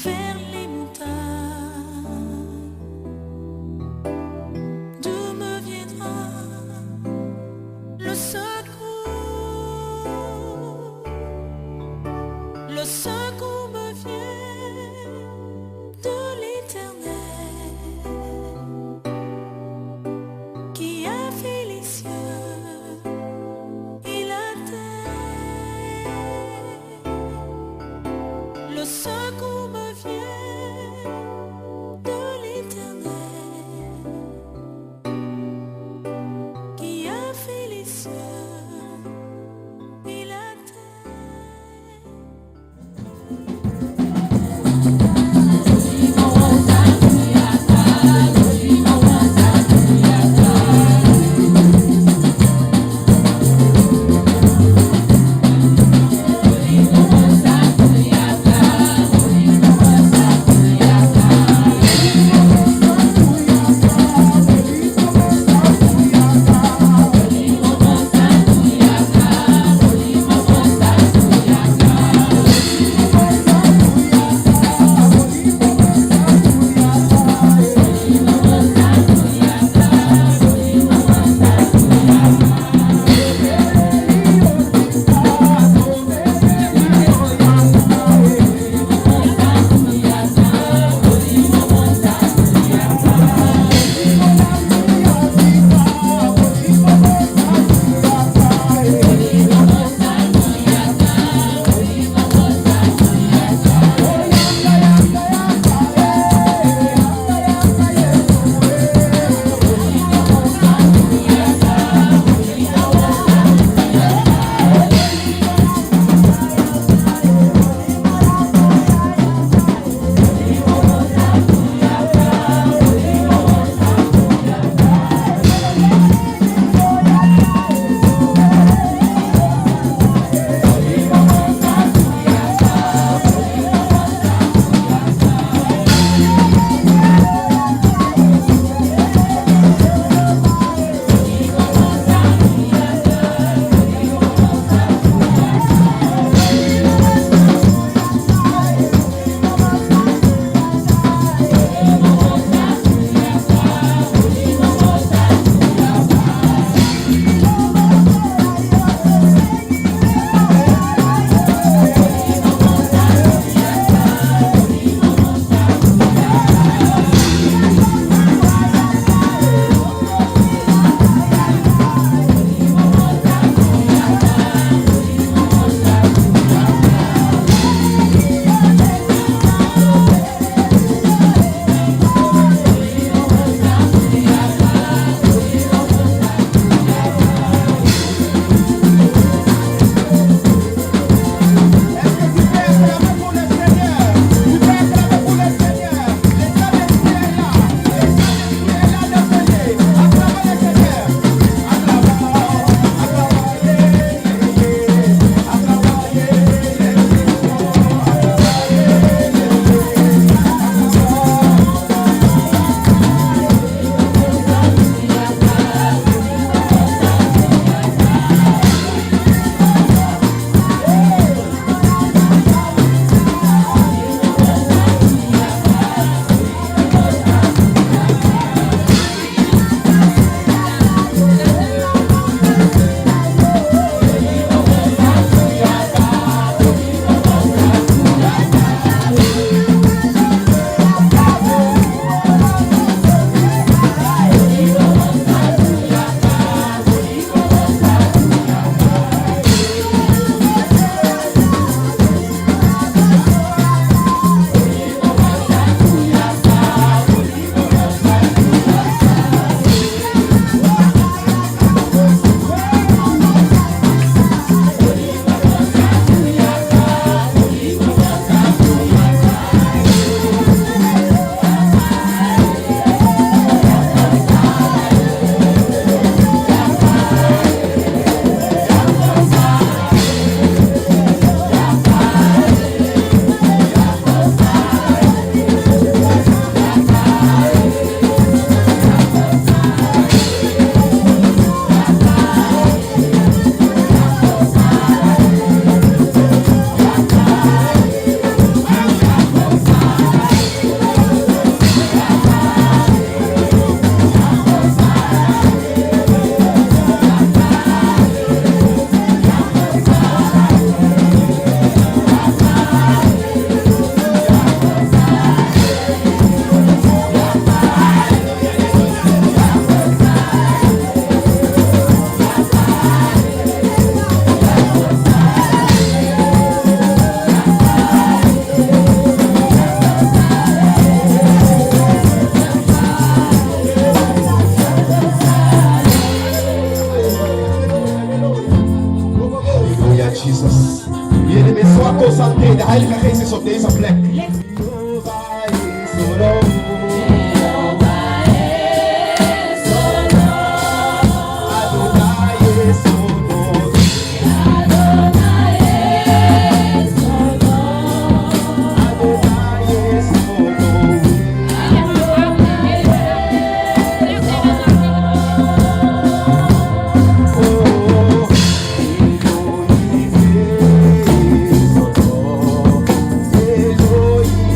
vers les montagnes. D'où me viendra le secours? Le secours me vient de l'Éternel qui a fait les cieux et la terre. Le secours me vient Hey, de Heilige Geest is op deze plek. Jehovah is Oro. Adonai is Oro. Adonai is Oro. Oh, Elohim is Oro. Elohim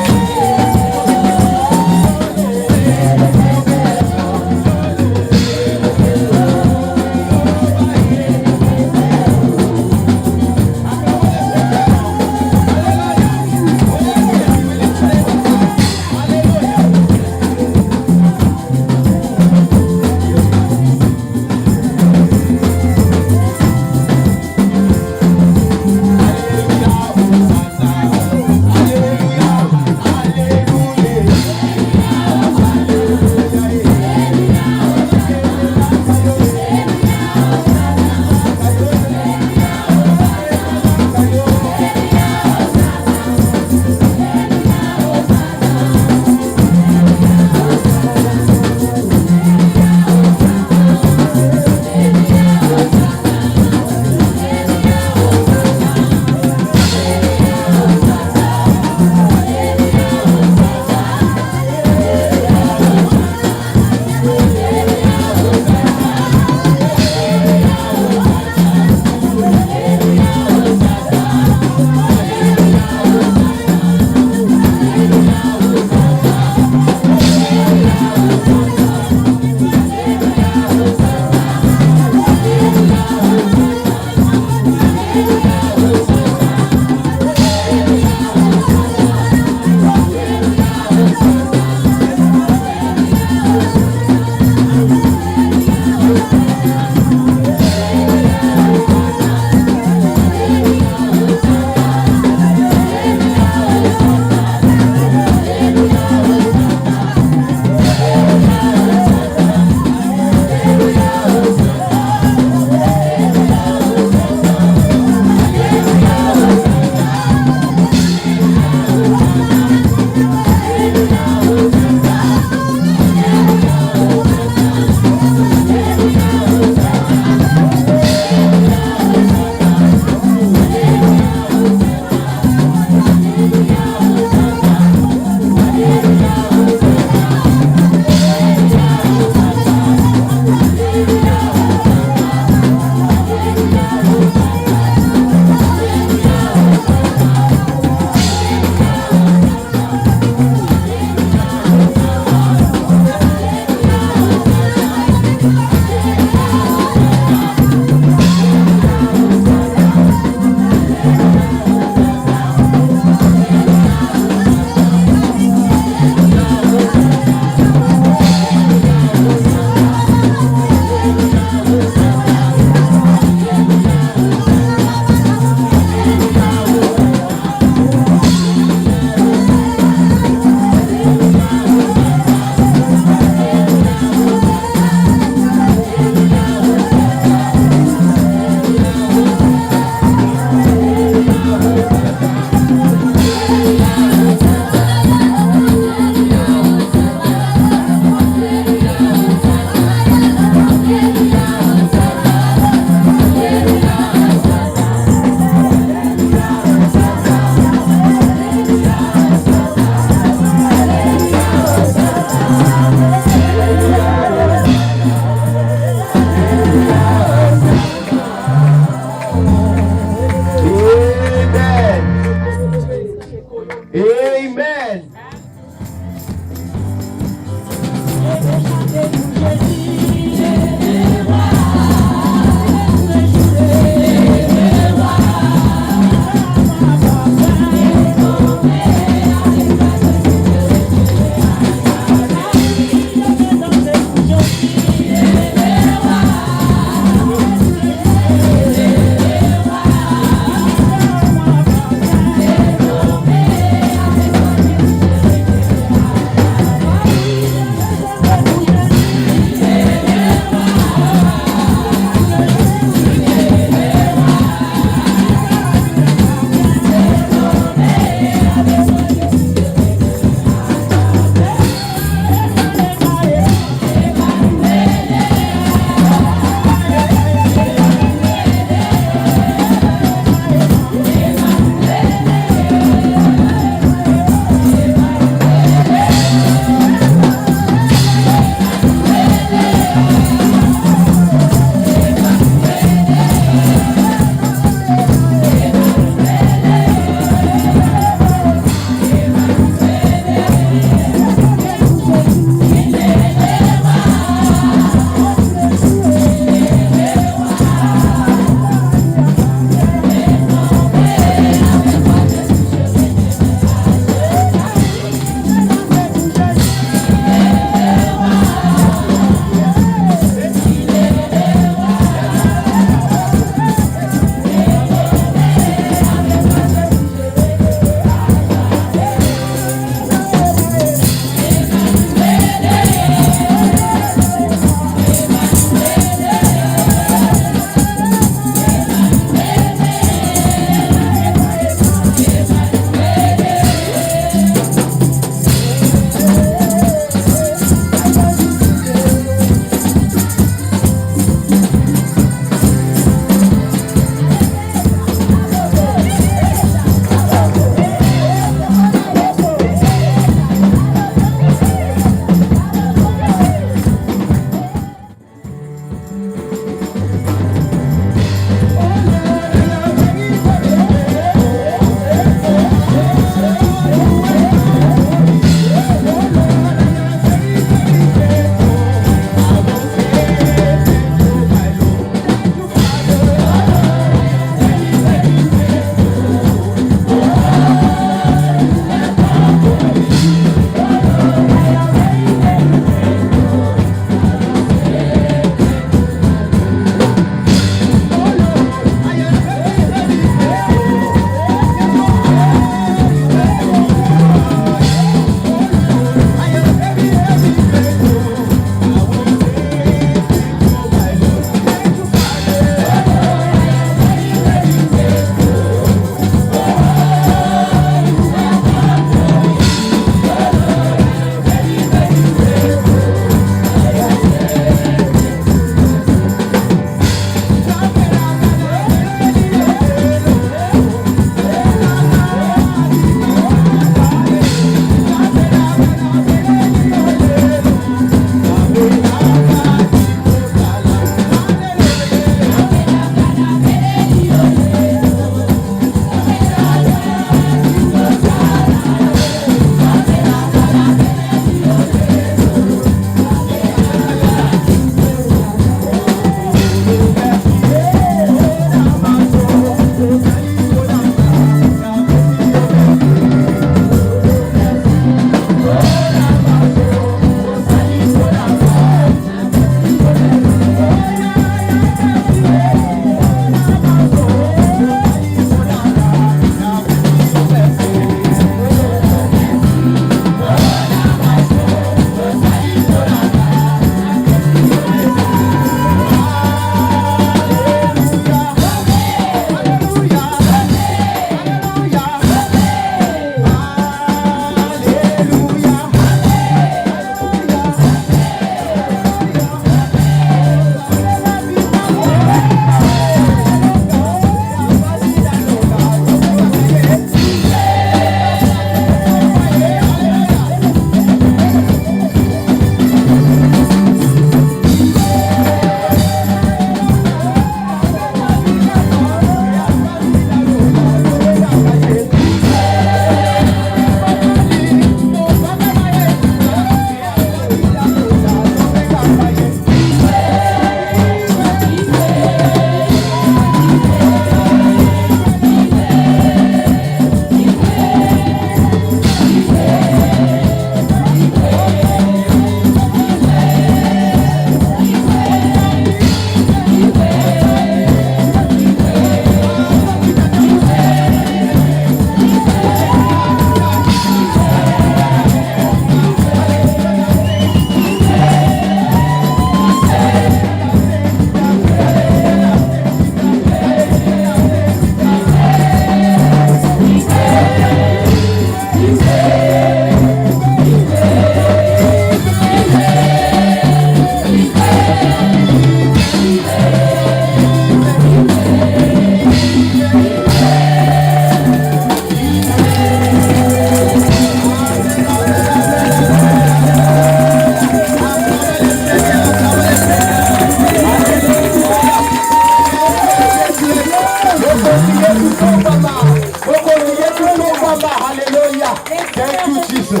Hallelujah. Thank you, Jesus.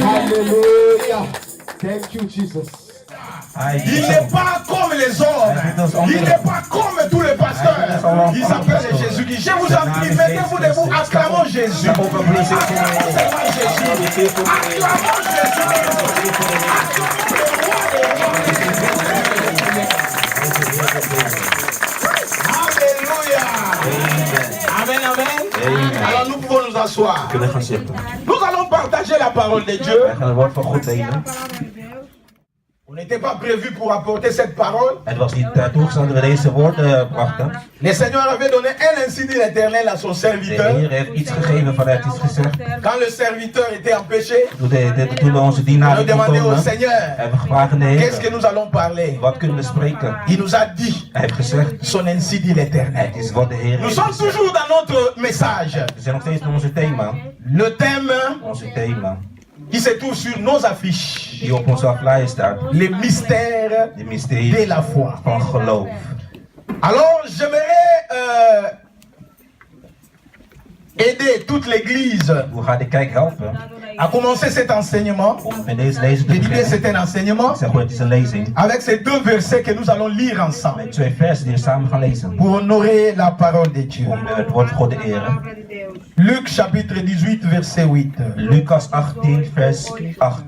Hallelujah. Thank you, Jesus. Il n'est pas comme les autres. Il n'est pas comme tous les pasteurs. Il s'appelle Jésus-Christ. Je vous en prie, mettez-vous debout, acclamons Jésus. Acclamons seulement Jésus. Acclamons Jésus. Alléluia. Amen, amen. Alors nous pouvons nous asseoir. Nous allons partager la parole de Dieu. On n'était pas prévu pour apporter cette parole. Het was niet toegestaan dat we deze woorden brachten. Le Seigneur avait donné un insigne de l'Éternel à son De serviteur. Heer heeft iets gegeven vanuit iets gezegd. Quand le serviteur était empêché, Toen we onze on dienaar a demandé au komen, Seigneur, hebben we gevraagd aan de qu'est-ce que Heer, nous allons parler? wat kunnen we spreken? Il nous a dit, Hij heeft gezegd, son insigne de l'Éternel. het is wat de Heer Nous heeft sommes gezegd. toujours dans notre message. We zijn nog steeds met onze thema. Le thème qui se trouve sur nos affiches. Die op onze aflijn staat. Les mystères De de mysterie la foi. van geloof. Alors, j'aimerais aider toute l'Église We gaan de kerk helpen à commencer cet enseignement. om met deze lezing te Je dis bien c'est beginnen. un enseignement Ik zeg gewoon, het is een lezing. avec ces deux versets que nous allons lire ensemble Met 2 versen die we samen gaan lezen. pour honorer la parole de Dieu. Om het woord van God te eren. Luc chapitre 18 verset 8. Lucas 18 vers 8.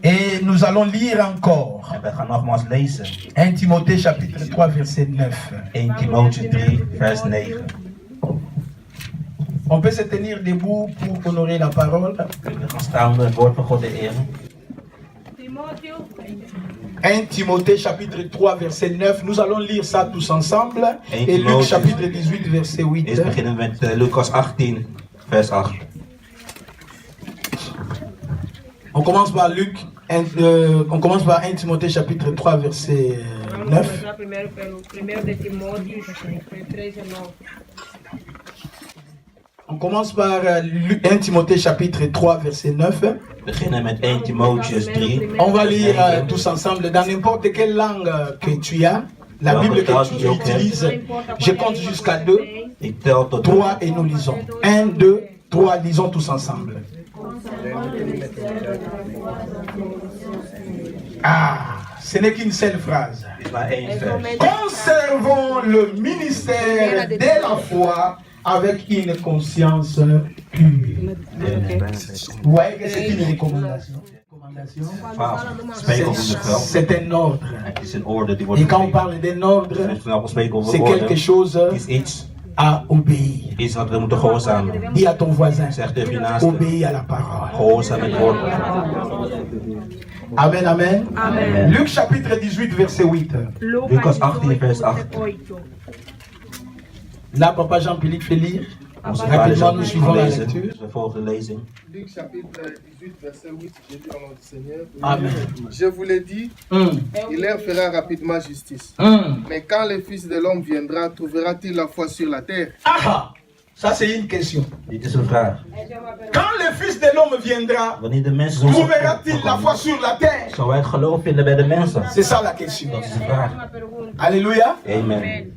Et nous allons lire encore En we gaan nogmaals lezen. 1 Timothée chapitre 3 verset 9. 1 Timotheus 3 vers 9. On peut se tenir debout pour honorer la parole. We gaan staan om het woord van God te eren. 1 Timothée chapitre 3 verset 9. Nous allons lire ça tous ensemble. Et Luc Timotheus. chapitre 18 verset 8. Eerst beginnen we met Lucas 18 vers 8. On commence par Luc, on commence par 1 Timothée chapitre 3 verset 9. On commence par 1 Timothée chapitre 3 verset 9. We beginnen met 1 Timotheus 3. On va lire tous ensemble dans n'importe quelle langue que tu as. La Bible que tu utilises, je compte jusqu'à 2, Ik tel tot 3 et nous lisons. 1, 2, 3, lisons tous ensemble. Ah, ce n'est qu'une seule phrase. Dit maar 1 vers. Conservons le ministère de la foi avec une conscience pure. Vous voyez que c'est une recommandation. 12. Spreek over het veld. C'est un ordre. Het is een orde die wordt Et quand on gegeven. parle d'un ordre, En toen we spreken over c'est quelque orde, chose het is iets à obéir. Iets wat we moeten gehoorzamen. Dis à ton voisin, Zeg tegen je naaste, obéis à la parole. gehoorzaam het woord. Amen, amen. Amen. Luc chapitre 18, verset 8. Lucas 18 vers 8. Là, papa Jean-Philippe fait lire. Onze vader Rapidement, zal nous suivons la lezen. lecture. Dus we volgen de lezing. Luc chapitre 18, verset 8, j'ai dit au nom du Seigneur. Amen. Je vous l'ai dit, il leur fera rapidement justice. Mais quand le Fils de l'homme viendra, trouvera-t-il la foi sur la terre? Ah, ça c'est une question. Dit is een vraag. Quand le Fils de l'homme viendra, Wanneer de mensen zo trouvera-t-il la foi sur la terre? zou hij het geloof vinden bij de mensen? C'est ça la question. Dat is de vraag. Alléluia. Amen.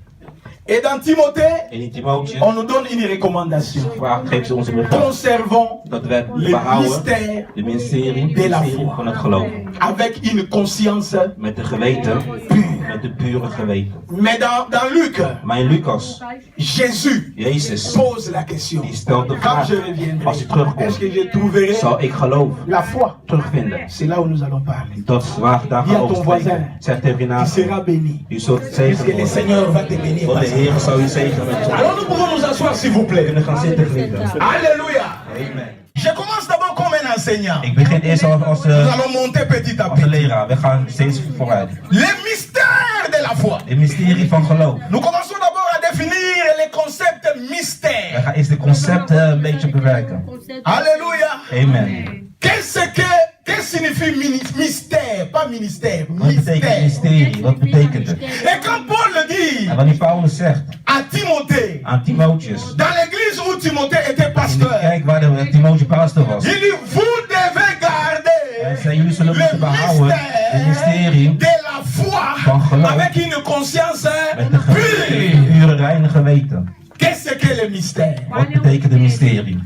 Et dans Timothée, En in Timotheus on nous donne une recommandation. geeft ze ons een bevel Conservons dat we le behouden mystère de mysterie de la foi van het geloof. avec une conscience Met de geweten, pure. met de pure geweten. Mais dans Luc, Maar in Lucas, Jésus Jezus, pose la question. die stelt de Quand vraag, je reviendrai, als hij terugkomt, est-ce que je trouverai zal ik geloof la foi? terugvinden? C'est là où nous allons parler. Dat is waar daar Dis à gaan ton over voisin, spreken. Zeg tegen je tu naast, seras béni. u zult Puisque zegen le worden. Seigneur va te bénir. Want de Heer zal u zegenen met zon. Alors nous pouvons nous asseoir s'il vous We plaît. kunnen gaan zitten genieten. Alléluia. Amen. Je commence d'abord comme un enseignant. Ik begin eerst als Nous allons monter petit à als een petit. leraar. We gaan steeds vooruit. Les mystères de la foi. Het mysterie van geloof. Nous commençons d'abord à définir les concepts We mystères. gaan eerst de concepten een beetje bewerken. Alléluia. Amen. Qu'est-ce signifie mystère? Pas ministère, Wat betekent mystère. mysterie? Wat betekent het? Et quand Paul le dit En wanneer Paulus zegt à Timothée, aan Timotheus, dans l'église où Timothée était in de pasteur, kerk waar de Timotheus pastor was, il dit, vous devez hij garder zei, jullie zullen moeten le behouden het mysterie de la foi van geloof avec une conscience met de pure. pure reine geweten. Qu'est-ce que le mystère? Wat betekent een mysterie?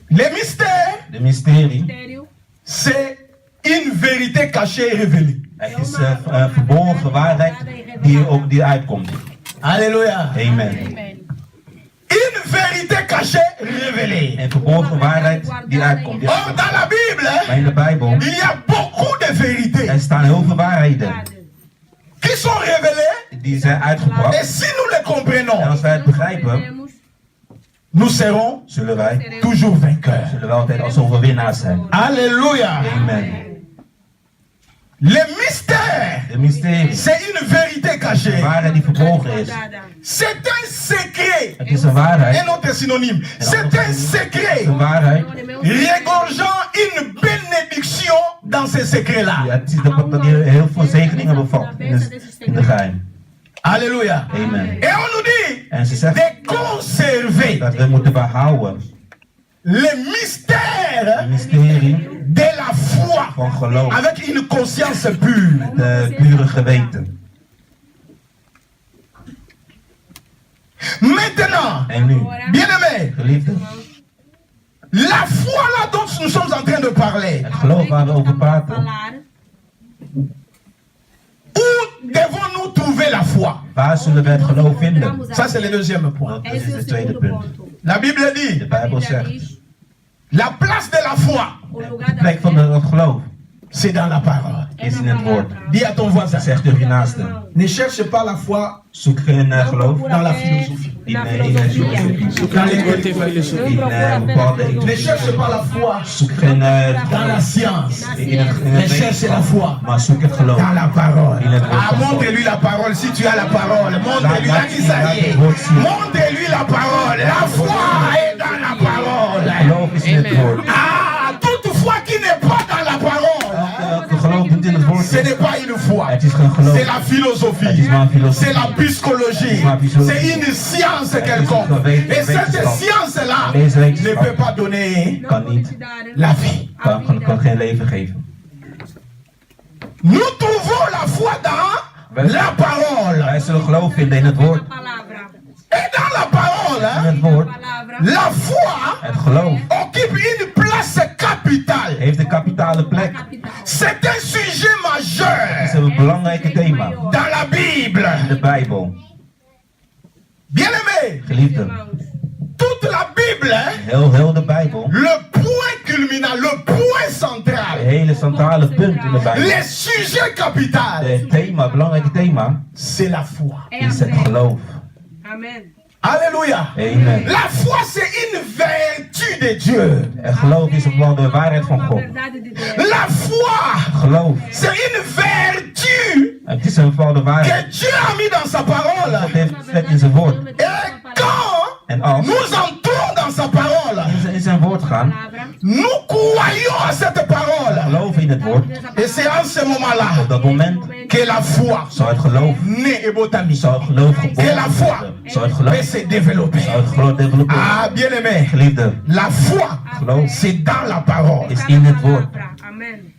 Le mystère, De mysterie, c'est une vérité cachée et révélée. het is een verborgen waarheid die uitkomt. Alléluia. Amen. Une vérité cachée, révélée. Een verborgen waarheid die uitkomt. Or, dans la Bible, Maar in de Bijbel, il y a beaucoup de vérités er staan heel veel waarheden qui sont révélées. die zijn Et uitgebracht. si nous les En comprenons, als wij het begrijpen, nous serons zullen wij toujours vainqueurs. altijd als overwinnaars zijn. Alléluia. Amen. Le mystère, De mysterie, c'est une vérité de cachée. waarheid die verborgen is. C'est un secret. Het is een waarheid. Un autre synonyme. C'est un Het secret. is een waarheid. Regorgeant une bénédiction dans ces secrets-là. Ja, het is die heel veel zegeningen bevat in de geheim. Alléluia. Amen. Et on nous dit En ze zegt de conserver dat we moeten behouden le mystère het mysterie de la foi van geloof. avec une conscience pure. De pure geweten. Maintenant, En nu, bien-aimés, geliefden, la foi là dont nous sommes en train de parler, het geloof waar we over praten, où devons-nous trouver la foi? waar zullen we het geloof vinden? Ça, c'est le deuxième point. Dat is het tweede punt. La Bible De dit, Bijbel zegt, la place de la foi, de plek van het geloof c'est dans la parole. is in het woord. Dis à ton voisin, Zeg tegen je naaste, ne cherche pas la foi zoek geen geloof dans la philosophie. in filosofie, Dans les côtés philosophiques. in bepaalde Ne cherche pas la foi Zoek geen dans la science. in het Mais cherche la foi maar zoek het geloof. dans la parole. In het woord Ah, van God. montre-lui la parole si tu as la parole. Montre-lui la Isaïe. Montre-lui la parole. La foi est dans la parole. Geloof is in het woord. Ah, toute foi qui n'est pas dans la parole, Elke geloof niet in het woord ce n'est pas une foi. het is geen geloof. C'est la philosophie. Het is maar een filosofie. C'est la psychologie. maar psychologie. C'est une science Het is quelconque. een Et cette wetenschap. science-là Deze ne wetenschap peut pas donner kan niet, la vie. kan geen leven geven. Nous trouvons la foi dans la parole. Wij zullen geloof vinden in het woord. Et dans la parole, In hein, het woord, la foi het geloof, occupe une place capitale. heeft een kapitale plek. C'est un sujet Het is majeur een belangrijk thema dans la Bible. in de Bijbel. Bien-aimé, Geliefden, toute la Bible, hein, heel de Bijbel, le point culminant, le point het central, hele centrale punt in de Bijbel, le sujet capital, het thema, belangrijke thema, c'est la foi. is het geloof. Amen. Alléluia. Amen. La foi, c'est une vertu de Dieu. Het geloof is een bepaalde waarheid van God. La foi, Geloof, c'est une vertu het is een bepaalde waarheid. que Dieu a mis dans sa parole. God heeft gezet in zijn woord. Et quand En als nous entrons dans sa parole, we in zijn woord gaan, nous croyons à cette parole. geloven in het woord, Et c'est en ce moment-là op dat moment que la foi zal het geloof, naît et botami. zal het geloof Que geboren la foi worden. Zal het peut geloof, se développer. zal het geloof developeren. Ah, bien-aimé, Geliefde, la foi, geloof c'est dans la parole. is in het woord. Amen.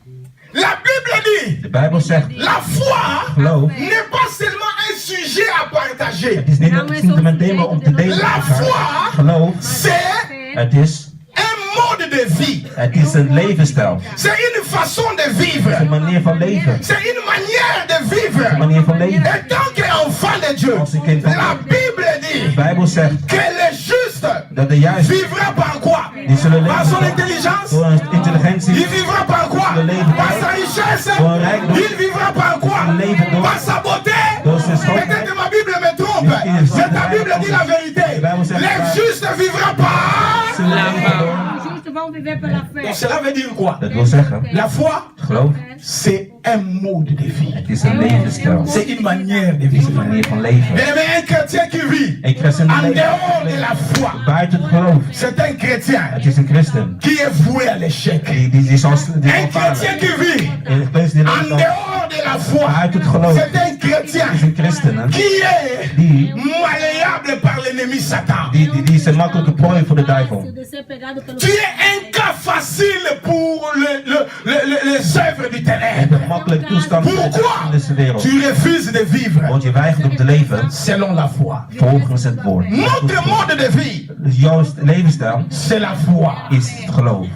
La Bible dit, De Bijbel zegt, la foi geloof, n'est pas seulement un sujet à partager. het is niet een thema om te delen met La elkaar. foi, Geloof, c'est het is un mode de vie. Het is een levensstijl. C'est une façon de Het is vivre. een manier van leven. C'est une manière de Een vivre. manier van leven. Et tant qu'enfant de Dieu, Als een kind van la God. Bible De dit Bijbel zegt que le juste dat de juiste vivra par quoi? die zullen Par son leven intelligence. door hun intelligentie. Il vivra par quoi? Le leven. Par sa richesse. Door rijkdom. Il vivra par quoi? Le leven door- Par sa beauté. door zijn schoonheid. Peut-être que ma Bible me trompe. Misschien is het Mais ta Bible dit la vérité. De Bijbel zegt Le waar. juste vivra par. Zullen leven door- Juste vont vivre par la Donc fé. cela veut dire quoi? Dat wil zeggen, La foi, geloof, c'est un mode de vie. het is een levensstijl. C'est une manière de Het is een vivre. manier van leven. Mais un chrétien qui vit Een christen die en leeft dehors de la foi, buiten het geloof. c'est un chrétien Het is een christen. qui est voué à l'échec. Die zal Un falen. chrétien qui vit Een christen die en leeft dehors de la foi, buiten het geloof. c'est un chrétien Het is een christen hè, qui est die, malléable par l'ennemi Satan. die is een makkelijke prooi voor de duivel. De ser pegado pelo Tu es un cas facile pour les les œuvres du En ténèbre. de makkelijke toestand van Pourquoi deze wereld. tu refuses de vivre Want je weigert om te leven selon la foi? volgens het woord. Notre mode de vie, Dus jouw levensstijl c'est la foi. is het geloof.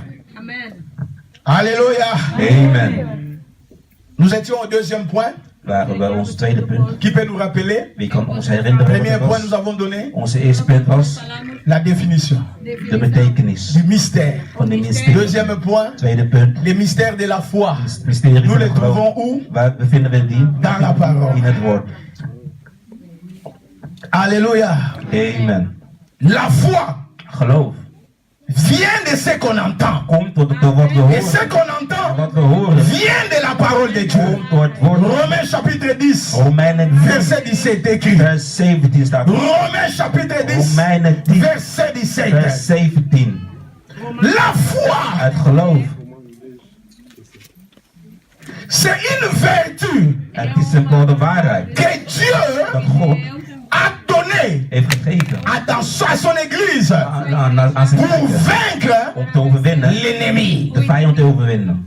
Alléluia. Amen. Nous étions au deuxième point. Waren bij ons tweede punt. Qui peut nous rappeler? Wie kan ons herinneren wat Premier het point, nous was? avons donné Onze eerste punt was la définition de betekenis du mystère. van de mysterie. Deuxième point, Tweede punt, les mystères de la foi. het mysterie Nous van les het geloof. trouvons où? Waar bevinden we die? Dans la parole. In het woord. Alléluia. Amen. La foi Geloof vient de ce qu'on entend. komt door wat we Et ce horen. qu'on entend Wat we horen vient de la parole de Dieu. komt door het woord. Romains chapitre 10, Romeinen 10, verset 17 écrit. vers 17 staat. Romains chapitre 10, Romeinen 10, verset 17. vers 17. La foi, Het geloof, c'est une vertu het is een bepaalde waarheid. que Dieu Dat God a donnée heeft gegeven à son église aan zijn pour kerk vaincre om te overwinnen, l'ennemi. de vijand te overwinnen.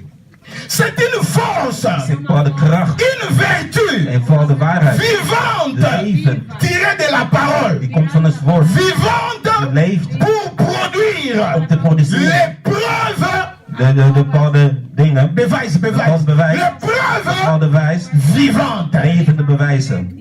C'est une force, Het is een bepaalde kracht, une vertu een bepaalde waarheid. vivante tirée de la parole. Die komt van het woord. Die Vivante leeft pour produire om te produceren. les preuves. De bepaalde dingen, Bewijs. Bewijs. Les preuves bepaalde wijs, vivantes. levende bewijzen.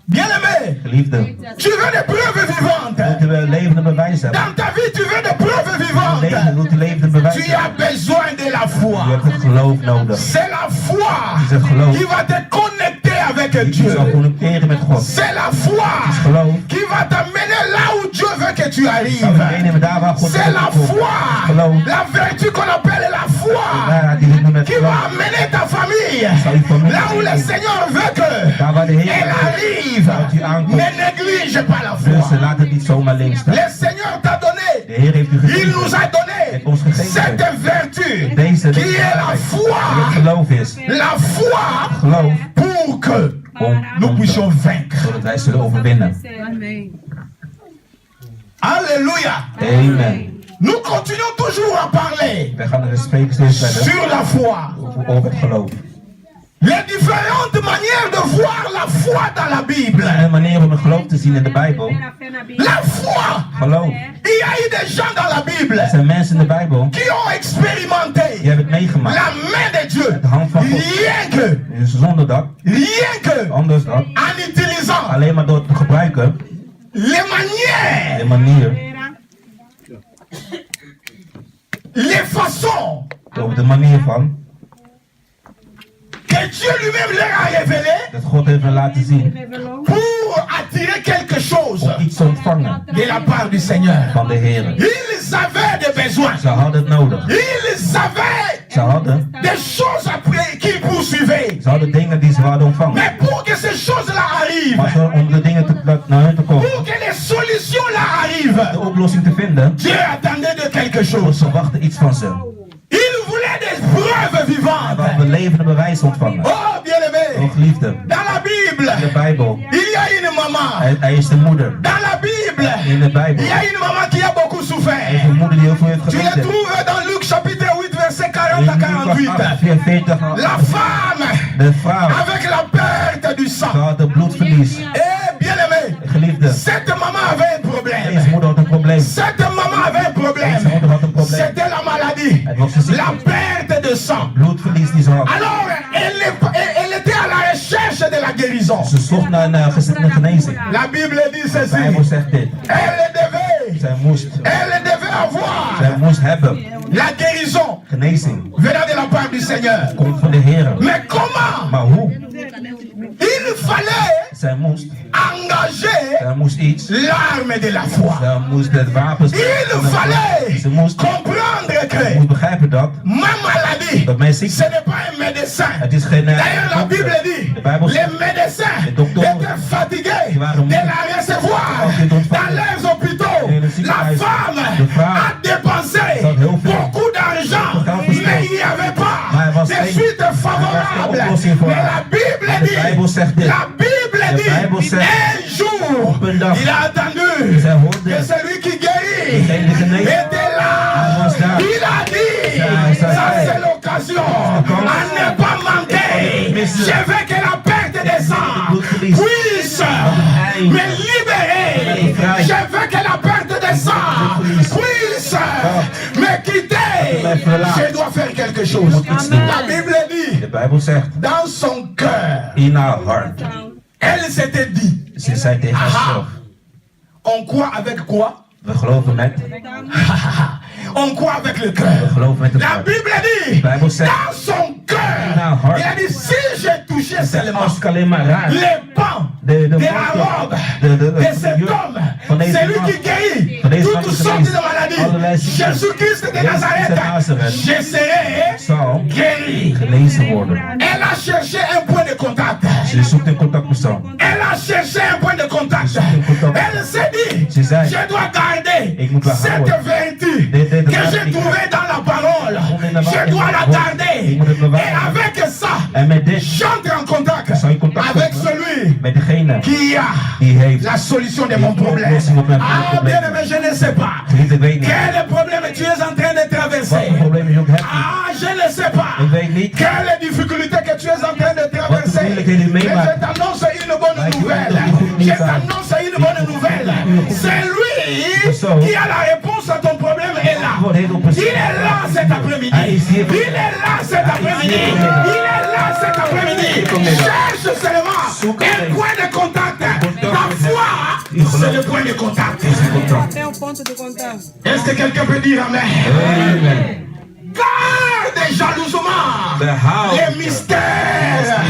Bien-aimé, Geliefde, tu veux des preuves vivantes. moeten we levende bewijzen hebben. Dans ta vie, tu veux des preuves Leven, vivantes. wilt u levende Tu bewijzen as hebben. besoin de la Je foi. hebt het geloof nodig. C'est la foi Het geloof qui va te connecter avec die Dieu. zal connecteren met God. C'est la foi Geloof qui va t'amener là où Dieu veut que tu zal je arrives. meenemen daar waar God C'est la wil dat je foi, komt. Geloof, la vertu qu'on appelle la foi, waarheid die we noemen het qui va geloof. amener ta famille Zal je familie là où le brengen. Seigneur veut que Daar waar de Heer elle wil arrive. dat u aankomt. Ne néglige pas la Dus foi. laat het niet zomaar links staan. Le Seigneur t'a De donné, Heer heeft u il nous gegeven. a donné Heeft ons gegeven. cette vertu Deze qui est la waarheid, die foi. het geloof is. La foi Geloof pour que om nous puissions vaincre. zodat wij zullen overwinnen. Alléluia. Amen. Nous continuons toujours à parler Wij gaan er spreken steeds verder sur la foi. over het geloof. Les différentes manières de voir la foi dans la Bible. Er zijn een manier om het geloof te zien in de Bijbel. La foi. Geloof. Il y a eu des gens dans la Bible Er zijn mensen in de Bijbel qui ont die expérimenté hebben het meegemaakt. la main de Dieu. De hand van God. Rien que, Dus zonder dat, anders dan, en utilisant alleen maar door te gebruiken, les manières, de manier, les façons op de manier van, que Dieu lui-même leur a révélé dat God heeft laten zien, pour attirer quelque chose om iets te ontvangen de la part du Seigneur. van de Heer. Ils avaient des besoins. Ze hadden het nodig. Ils avaient Ze hadden, des choses après qu'ils poursuivaient. ze hadden dingen die ze hadden ontvangen. Mais pour que ces choses-là Maar arrivent, om de dingen naar hun te komen, pour que les solutions-là arrivent, de oplossing te vinden, Dieu attendait de quelque want chose. ze wachten iets van ze. Il voulait des preuves We vivantes. hebben levende bewijs ontvangen. Oh, bien-aimé, O geliefde, dans la Bible, in de Bijbel, il y a une maman. hij is de moeder. Dans la Bible, In de Bijbel, il y a une maman qui a beaucoup hij is souffert. een moeder die heel veel heeft Tu le geleden. trouves dans Luc chapitre 8, verset In 40 à Lucas 48. 44, La femme de vrouw, avec la perte du ze sang. had een bloedverlies. Eh, bien-aimé, Geliefde, cette maman avait un deze problème. moeder had een probleem. Cette maman avait un Deze problème. moeder had een probleem. C'était la maladie, Het was de ziekte. la perte de sang. Bloedverlies die ze had. Alors, elle était à la recherche de la guérison. Ze zocht naar een genezing. La Bible dit De Bijbel ceci. zegt dit. Elle devait Zij devait avoir zij moest hebben la guérison genezing. venant de la part du Seigneur. Komt van de Heer. Mais comment? Maar hoe? Il fallait Zij moest engager iets. l'arme de la foi. Zij moest het wapens. Il fallait Ze moest comprendre que begrijpen dat. ma maladie, Dat mijn ce ziekte. n'est pas un médecin. Het is geen. D'ailleurs, la Bible dit, De Bijbel les zegt. médecins Les docteurs étaient fatigués die waren de moe. la recevoir Als dit dans leurs hôpitaux. In de La ziekenhuis. femme De vrouw a dépensé had heel veel beaucoup d'argent, geld besteed. mais il n'y avait Maar er pas was de geen- suite er was favorable. geen oplossing voor Mais haar. la Bible Maar de Bijbel dit, zegt dit. la Bible De Bijbel dit, zegt, un jour, op een dag, il a attendu zij hoorde que celui qui guérit degene die geneest était là. Hij was daar. Il a dit, Zij ça zei, c'est l'occasion Je veux que la perte des sangs puisse me libérer. Je veux que la perte des sangs puisse me quitter. Je dois faire quelque chose. La Bible dit, De Bijbel zegt, dans son cœur, in haar hart. elle s'était dit, Ze zei tegen zichzelf, on croit avec quoi? we geloven met, On croit avec le we cœur. geloven met het La hart. Bible dit, De Bijbel zegt, dans son cœur, heart. il a dit, si j'ai touché seulement als ik alleen maar raak, les pans de de la robe de cet homme, c'est lui qui guérit toutes sortes de maladies. Jésus-Christ de Nazareth, je serai zal guéri. gelezen worden. Elle a cherché un point de contact. Ze zoekt een contactpersoon. Elle a cherché un point de contact. Elle s'est dit, Ze zei, je dois garder ik moet cette behouden. vertu De que j'ai vertu trouvée dans la parole. Je dois la garder. Ik moet het Et bewaren. avec ça, En met dit, j'entre en contact zal je contact avec hebben celui met degene qui a die heeft. la solution de mon problème. Ah, bien aimé, je ne sais pas. Vriend, ik weet niet. Quel problème tu es en train de Wat traverser? voor probleem je ook hebt. Ah, je ne sais pas. Ik weet niet. Quelle difficulté que tu es en train de traverser? moeilijkheden je Mais meemaakt. je t'annonce une bonne Maar ik wil nouvelle. dat je goed Je nieuws aan. t'annonce une bonne nouvelle. C'est lui persoon qui a la réponse à ton problème est là. Antwoord heeft op Il precies. est là cet après-midi. Hij is hier. Il est là cet après-midi. hier vanmiddag. Il est là cet après-midi. vanmiddag. Cherche seulement Zoek un alleen. point de contact. Ta met foi, Je c'est geloof. le point de contact. Is een contact. Até o ponto do contato. Est-ce que quelqu'un peut dire Amen? Amen. Garde jalousement Behoud les mystères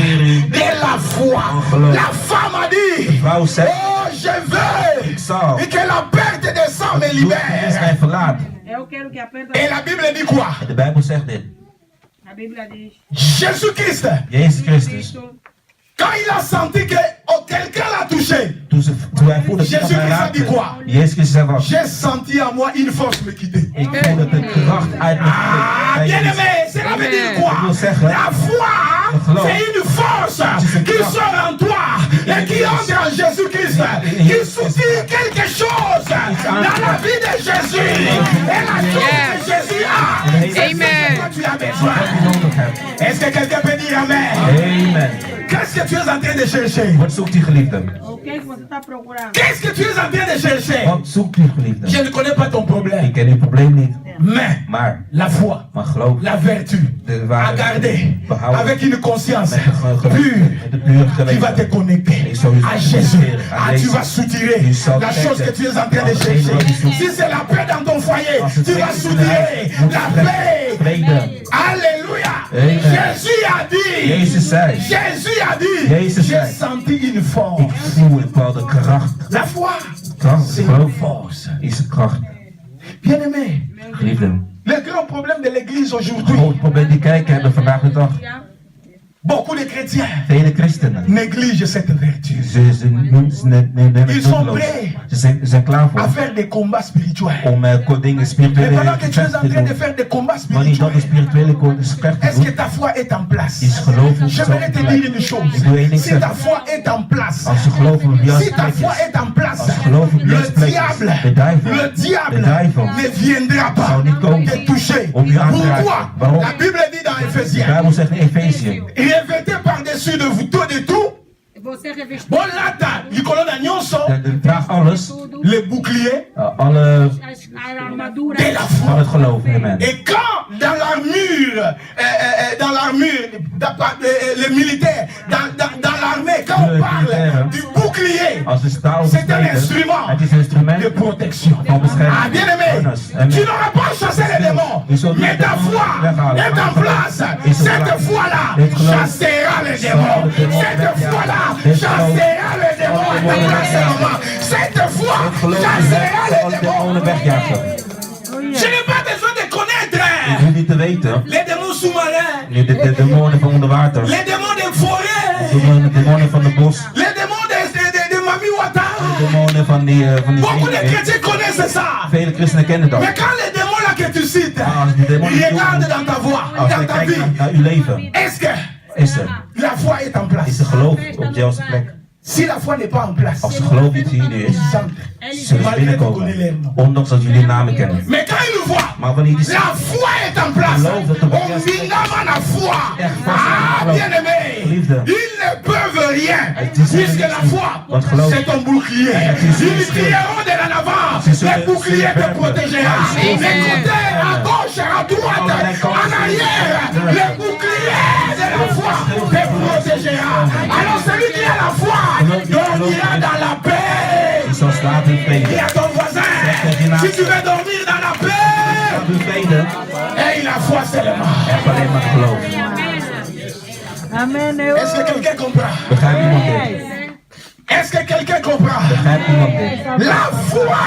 de la foi. geloof. La femme a dit, Vrouw zegt, oh je veux zal et que la perte des sangs me doe is libère. mij verlaat. Eu quero que aperta. Et la Bible dit quoi? De Bijbel zegt dit. A Bíblia diz. Jésus-Christ, Jezus Christus, Cristo, quand il a senti que quelqu'un l'a touché, toen hij voelde dat Jezus iemand mij Christus dit raakte, quoi? Jezus Christus zei wat? J'ai senti en moi une force me quitter. Ik voelde de kracht uit Ah, mijn bien aimé, cela veut dire quoi? Ik wil zeggen, La foi, geloof. c'est une force qui sort en toi et qui entre en Jésus-Christ, qui soutient quelque chose dans la vie de Jésus. Et la chose que Jésus a, c'est ce que tu as besoin. wat je nodig hebt. Est-ce que quelqu'un peut dire Amen? Amen. Qu'est-ce que tu es en train de chercher? Wat zoekt die geliefde? o que você está procurando? Qu'est-ce que tu es en train de chercher? Wat zoekt die geliefde? Je ne connais pas ton problème, Ik ken uw probleem niet, mais maar la foi, geloof la vertu de à waarheid garder behouden avec une conscience met een pure. met de pure Tu vas te geweten. connecter à Jésus. Ah, tu vas soutirer la chose que tu es en train de chercher. Si c'est la paix dans ton foyer, tu vas soutirer la paix. Vrede. Alléluia. Amen. Jésus a dit. Jezus zei, Jésus a dit. Jezus J'ai zei, senti une ik force. voel een bepaalde kracht. La foi, Kracht, c'est geloof une force. is een kracht. Bien aimé, Geliefde, le grand problème de l'église het aujourd'hui, groot probleem die kijken hebben vandaag de dag. beaucoup de chrétiens Vele christenen. négligent cette vertu. Ze nemen Ils het sont nutteloos. prêts Ze zijn klaar à voor faire des combats spirituels. om dingen Mais spirituele pendant que tu es en gevechten te train de doen. faire des combats Maar niet dat de spirituels, spirituele gevechten est-ce que doen, ta foi est en place? is geloven J'aimerais te dire une chose. Ik wil één ding Si ta zeggen. foi est en place, Als je geloof op de si juiste ta plek foi is, est en place, als je geloof op de le juiste plek is, diable, de duivel, le diable de duivel ne viendra pas zou niet komen te toucher. om je aan te raken. Pourquoi? Waarom? La Bible dit dans De Ephésiens, Bijbel zegt in Efezië, revêtez par-dessus de vous tout de tout. Você revestiu Bon lata, likolo na nyonso, draag alles, tudo, le bouclier alle a armadura. de la van foi. het geloof. Amen. Et quand dans l'armure, les militaires, dans l'armée, quand on Le parle militaire, du bouclier, Als de staal c'est un besteken, instrument het is een instrument de protection. van bescherming. Ah, bien aimé, Harnas. Amen. tu n'auras pas chassé les démons, mais ta foi est en place. Cette foi-là chassera les démons. Cette foi-là chassera les démons à ta place et moment. Cette foi chassera les Alle démons. demonen wegjagen. Je n'ai pas besoin de Ik connaître hoef niet te weten, les démons sous-marins, nu de demonen van onder water, les démons des forêts, de demonen van de bos, les démons de Mami Wata. de demonen van die Beaucoup de zee. chrétiens connaissent ça. Vele christenen kennen dat. Mais quand les démons là que tu cites, Als die demonen regarde dans ta voix, als dans je ta kijkt vie, naar uw leven, est-ce que is er la foi est en place? geloof op de juiste plek. Si la foi n'est pas en place, Als de geloof niet hier is, zullen ze binnenkomen. Ondanks dat jullie namen kennen. mais quand ils le voient, Maar wanneer die la foi est en place. On vingama la foi. Ah, bien aimé. Ils ne peuvent rien. Puisque la foi, c'est ton bouclier. Ils crieront de l'avant. Les boucliers te protégeront. Les côtés, à gauche, à droite, en arrière. Les boucliers de la foi te protégeront. Alors celui qui a la foi dormira dans la paix. zal slapen in vrede. Dis à ton voisin, si tu veux dormir dans la paix, Slaap in vrede. aie la foi seulement. Heb alleen maar geloof. Amen. Est-ce que quelqu'un comprend? Begrijpt iemand dit? Est-ce que quelqu'un comprend? Begrijpt iemand dit? La foi,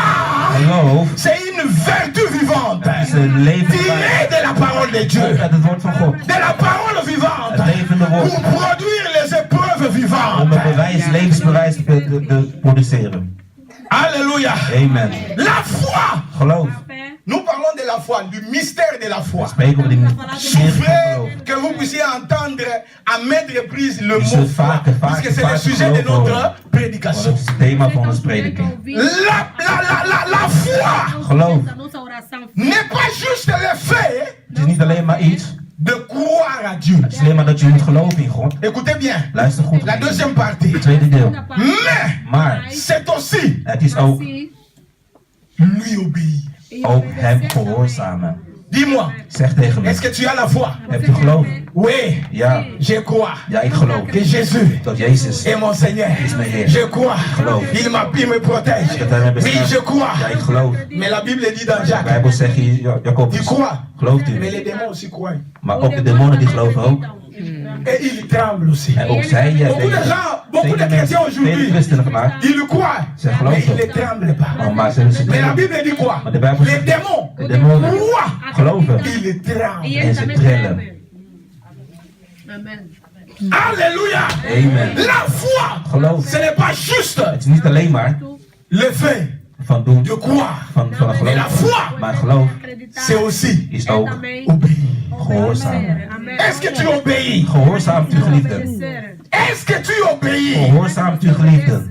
Geloof c'est une vertu vivante is een leven tirée de la parole de Dieu, uit het woord van God. de la parole vivante, Het levende woord. pour produire les épreuves Om vivantes. een bewijs, levensbewijs te produceren. Alléluia. Amen. La foi, Geloof. nous parlons de la foi, du mystère de la foi. We spreken over die mysterie van geloof. Souffrez que vous puissiez entendre à maintes reprises le Je mot zult foi, vaker, puisque c'est le vaker sujet de geloof notre horen. Want prédication. dat is het thema van onze prediking. La foi Geloof. n'est pas juste le fait Het is niet alleen maar iets. de croire à Dieu. Het is alleen maar dat je moet geloven in God. Écoutez bien, Luister goed. la deuxième partie. Het tweede deel. Mais Maar c'est aussi het is ook lui obéir. hem gehoorzamen. Dis-moi, Zeg tegen me. est-ce que tu as la foi? Heb je geloof? Oui, Ja. je crois Ja, ik geloof. que Jésus Dat Jezus est mon Seigneur. is mijn Heer. Je crois, Geloof. il me protège. Dat hij mij Oui, beschermt. je crois. Ja, ik geloof. Mais la Bible dit dans De Jacques, Bijbel zegt hier, tu Jacobus, crois, gelooft mais u. les démons aussi croient. Maar ook de demonen die geloven ook. Et ils tremblent aussi. En ook zij, Beaucoup de gens, beaucoup de chrétiens vele aujourd'hui, christenen vandaag, ils croient, Ze mais geloven. ils ne tremblent pas. Oh, maar ze Mais la Bible dit quoi? Maar de Bijbel Les zegt, démons de demonen croient, geloven ils tremblent. en ze trillen. Alléluia! Amen. La foi, Geloof. ce n'est pas juste Het is niet alleen maar le fait van doen, de croire, van een mais la geloof. foi, Maar geloof c'est aussi is ook obéir. gehoorzamen. Est-ce que tu obéis? Gehoorzaamt u geliefden. Est-ce que tu obéis? Gehoorzaamt u geliefden.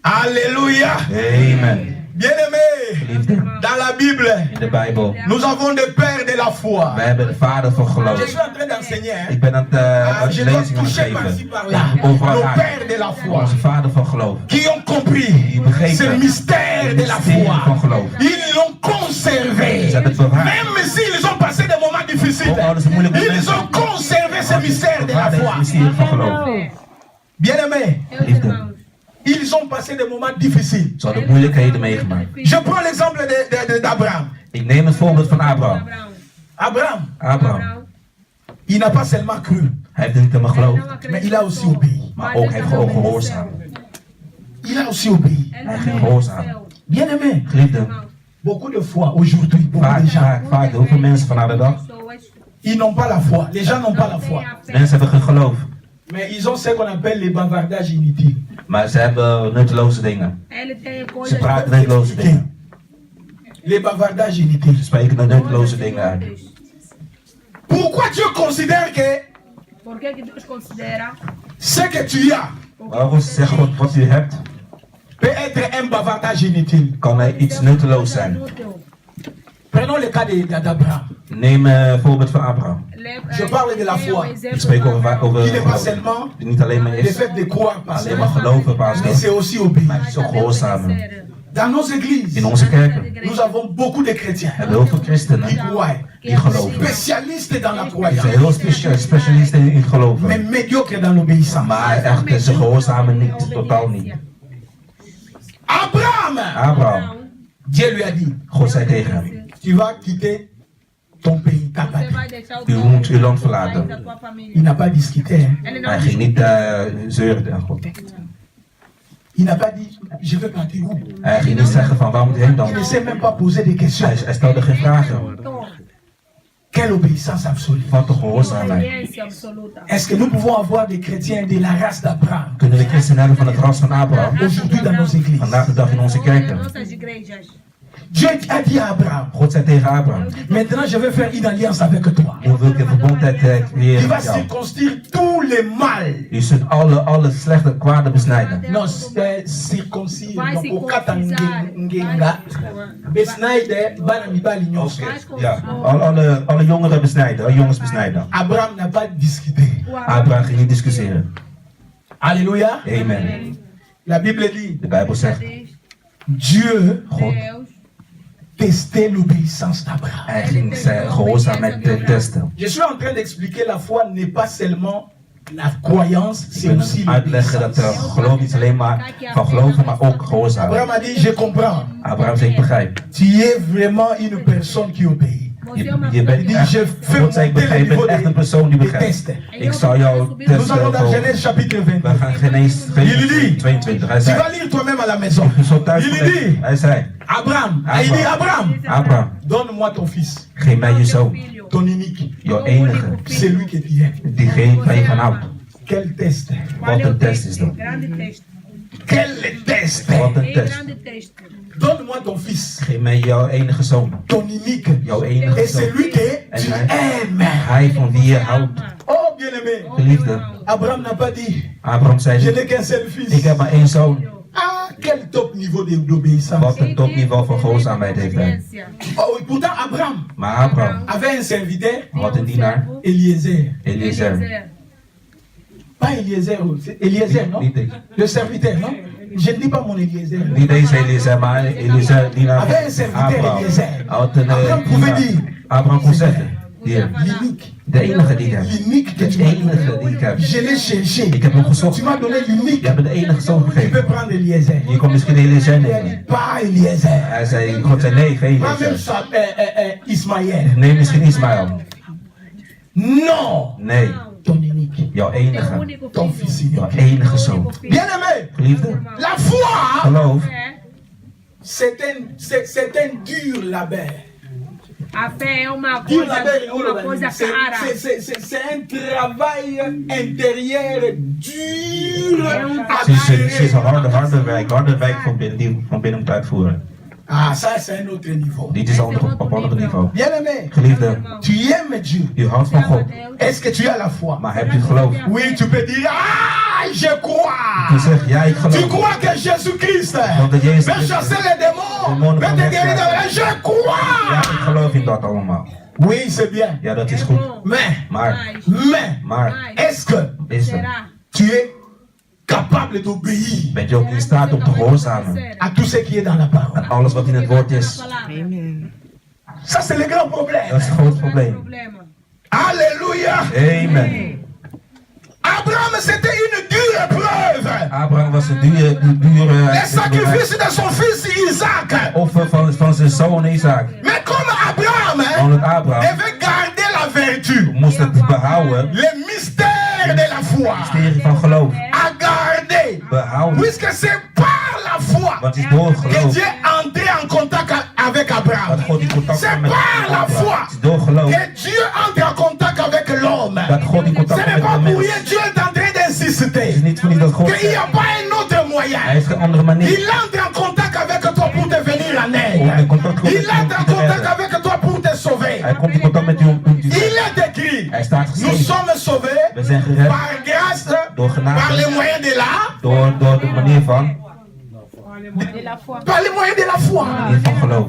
Alléluia! Amen. Bien-aimés, Geliefden. dans la Bible, In de Bijbel. nous avons des pères de la foi. Wij hebben de vader van Je geloof. suis en train d'enseigner. Hein? Ik ben aan het Je dois lezing aan het toucher par-ci geven. par-là. Overal Nos aan. pères de la foi Onze vader van geloof. qui ont compris begrepen ce mystère de la mysterie van foi. geloof. Ils l'ont conservé. Ze hebben het bewaard. Même s'ils ont passé des moments difficiles, Ook hadden ze moeilijke ils momenten. ont conservé ce mystère de la Bewaard deze foi. mysterie van geloof. Bien-aimés, Liefde. ils ont passé des moments difficiles. Ze hadden moeilijkheden meegemaakt. Je prends l'exemple d'Abraham. Ik neem het voorbeeld van Abraham. Abraham, Abraham. il n'a pas seulement cru, Hij heeft niet helemaal geloofd. mais il a aussi obéi. Maar ook, hij heeft gewoon gehoorzaam. Il a aussi obéi. Hij ging gehoorzaam. Bien-aimés, Geliefden. beaucoup de fois aujourd'hui, beaucoup de gens, Vaak, heel veel mensen vandaag de dag. ils n'ont pas la foi. Les gens n'ont pas la foi. Mensen hebben geen geloof. Mais ils ont ce qu'on appelle les bavardages inutiles. Maar ze hebben nutteloze dingen. Ze praten nutteloze dingen. Les bavardages Ze inutiles. spreken de nutteloze dingen uit. Pourquoi Dieu considère que Porque que Deus considera ce que tu as Waarom zegt God wat u hebt, peut être un bavardage inutile? kan er iets nutteloos zijn. Prenons le cas d'Abraham. Neem het voorbeeld van Abraham. Je parle de la foi. Ik spreek over Il n'est pas geloof. seulement Die niet alleen maar le is, fait de croire par alleen maar soi, geloven mais pas, c'est aussi obéir. maar het is ook gehoorzamen. Dans nos églises, In onze kerken nous avons beaucoup de chrétiens hebben heel veel christenen qui croient, die geloven. spécialistes dans la Die zijn croyance, heel specialisten in mais geloven. médiocres dans l'obéissance. Maar echt, ze gehoorzamen niet, totaal niet. Abraham, Abraham, Dieu lui a dit, God zei tegen hem, tu vas quitter ton pays, ta patrie. u moet uw land verlaten. Il n'a pas discuté. Hein. Hij ging niet zeuren tegen God. Il n'a pas dit, je veux partir où. Hij ging niet zeggen van waar moet hij heen dan. Il ne s'est même pas posé des questions. Hij stelde geen vragen. Quelle obéissance absolue. Wat de gehoorzaamheid. Est-ce que nous pouvons avoir des chrétiens de la race d'Abraham Kunnen we christenen hebben van het ras van Abraham? aujourd'hui dans nos églises? Vandaag de dag in onze kerken. Dieu a dit à Abraham, God zei tegen Abraham, maintenant je vais faire une alliance avec toi. nu wil ik een verbondheid Tu creëren vas met jou. circonstruire tous les mal. Je zult alle slechte kwaden besnijden. Non, circoncire. Vai Donc, okata circuncisar. ngenga. Besnijden, bana mibali nyonso. Ja, alle jongeren besnijden, alle jongens besnijden. Abraham n'a pas discuté. Abraham ging niet discussiëren. Alléluia. Amen. La Bible dit, De Bijbel zegt, Dieu God, testait l'obéissance d'Abraham. hij ging zijn gehoorzaamheid testen. Je suis en train d'expliquer la foi n'est pas seulement la croyance, Ik c'est wil aussi uitleggen dat l'obéissance. geloof niet alleen maar van geloven, maar ook gehoorzaamheid. Abraham a dit, je comprends. Abraham zei, ik begrijp. Tu es vraiment une personne qui obéit. Je bent echt, God zei, ik begrijp, je bent echt een persoon die begrijpt. Ik zal jou Nous allons dans testen. Genèse chapitre We 20. gaan Genesis 22. Hij Tu zei, vas lire toi-même à la maison. je zal thuis Il lezen. dit, Hij zei, Abraham, il dit Abraham, Abraham, donne-moi ton fils, geef mij je zoon, ton unique, jouw enige, celui que tu aimes. diegene waar je van houdt. Quel test. Wat een test is dat. Quel test. Wat een test. Donne-moi ton fils, Geef mij jouw enige zoon, ton unique, jouw enige et zoon. celui que tu aimes. Hij van wie je houdt. Oh bien-aimé, Geliefde, Abraham n'a pas dit, Abraham zei je niet, n'ai qu'un seul fils. ik heb maar één zoon. Ah, quel top niveau d'obéissance. Wat een topniveau van gehoorzaamheid heeft hij. Oh, oui, pourtant Abraham Maar Abraham avait un serviteur, had een dienaar, Eliezer. Eliezer. Pas Eliezer, c'est Eliezer, non? Niet deze. Le serviteur, non? Je ne dis pas mon Eliezer. Niet deze Eliezer, maar Eliezer, dienaar Avait un van serviteur Abraham. Eliezer. Hij had een Abraham pouvait dienaar. dire, Abraham kon zeggen, hier, l'unique, de enige die ik heb. l'unique que De tu m'as donné. enige die ik heb. Je l'ai cherché. Ik heb hem gezocht. Tu m'as donné Je l'unique. hebt me de enige zoon Tu peux gegeven. prendre Eliezer. Je kon misschien Eliezer nemen. Pas Eliezer. Hij zei, God zei nee, geen Pas même Eliezer. Ismaël. Neem misschien Ismaël. Non. Nee, Ton unique. jouw enige. Ton fils Jouw unique. enige zoon. Bien-aimé, Geliefde, la foi, geloof, c'est un dur labeur. A fé é uma Dur coisa, labeur, coisa cara. c'est un travail intérieur dur à het is een gérer. harde werk van binnen, die van binnen moet uitvoeren. Ah, ça c'est un autre niveau. Dit is op een ander niveau. Bien-aimé, Geliefde, tu aimes Dieu. je houdt van God, Est-ce que tu as la foi? maar heb je het geloof? Oui, tu peux dire, ah, je Je crois. zegt, ja, ik Tu geloof. crois que Jésus-Christ Dat Jezus peut chasser les démons, peut te guérir de je Ja, crois. ik geloof in dat allemaal. Oui, c'est bien. Ja, dat is goed. Mais, Maar, est-ce que is er, tu es capable d'obéir bent je ook in staat om te gehoorzamen à tout ce qui est dans la parole? aan alles wat in het woord is? Ça, c'est le grand Dat problème. is het groot probleem. Alléluia. Amen. Abraham, c'était une dure épreuve. Abraham was een dure Le sacrifice de son fils Isaac. offer van zijn zoon Isaac. Mais comme Abraham Omdat Abraham devait garder la vertu, moest het behouden, le mystère de la foi, mysterie van geloof. à garder. Behouden. Puisque c'est par la foi Want het is door que geloof Dieu est entré en contact avec dat Abraham. God in contact C'est kwam met par la foi Abraham. Het is door geloof que Dieu entre en contact avec l'homme. dat God in Ce contact n'est kwam pas met de pour mens. rien, Dieu est en train Het d'insister is niet voor niets dat God qu'il n'y a zegt. pas un autre Hij moyen. heeft geen andere manier Il entre en contact avec toi pour te venir en om in aide. contact te komen Il entre en met je te contact redden. avec toi pour te sauver. Hij komt in contact met u om te Il redden. est écrit, Hij staat nous geschreven. sommes sauvés We zijn gered par grâce, door genade, par les moyens de la, door de manier van par les moyens de la foi. manier van geloof.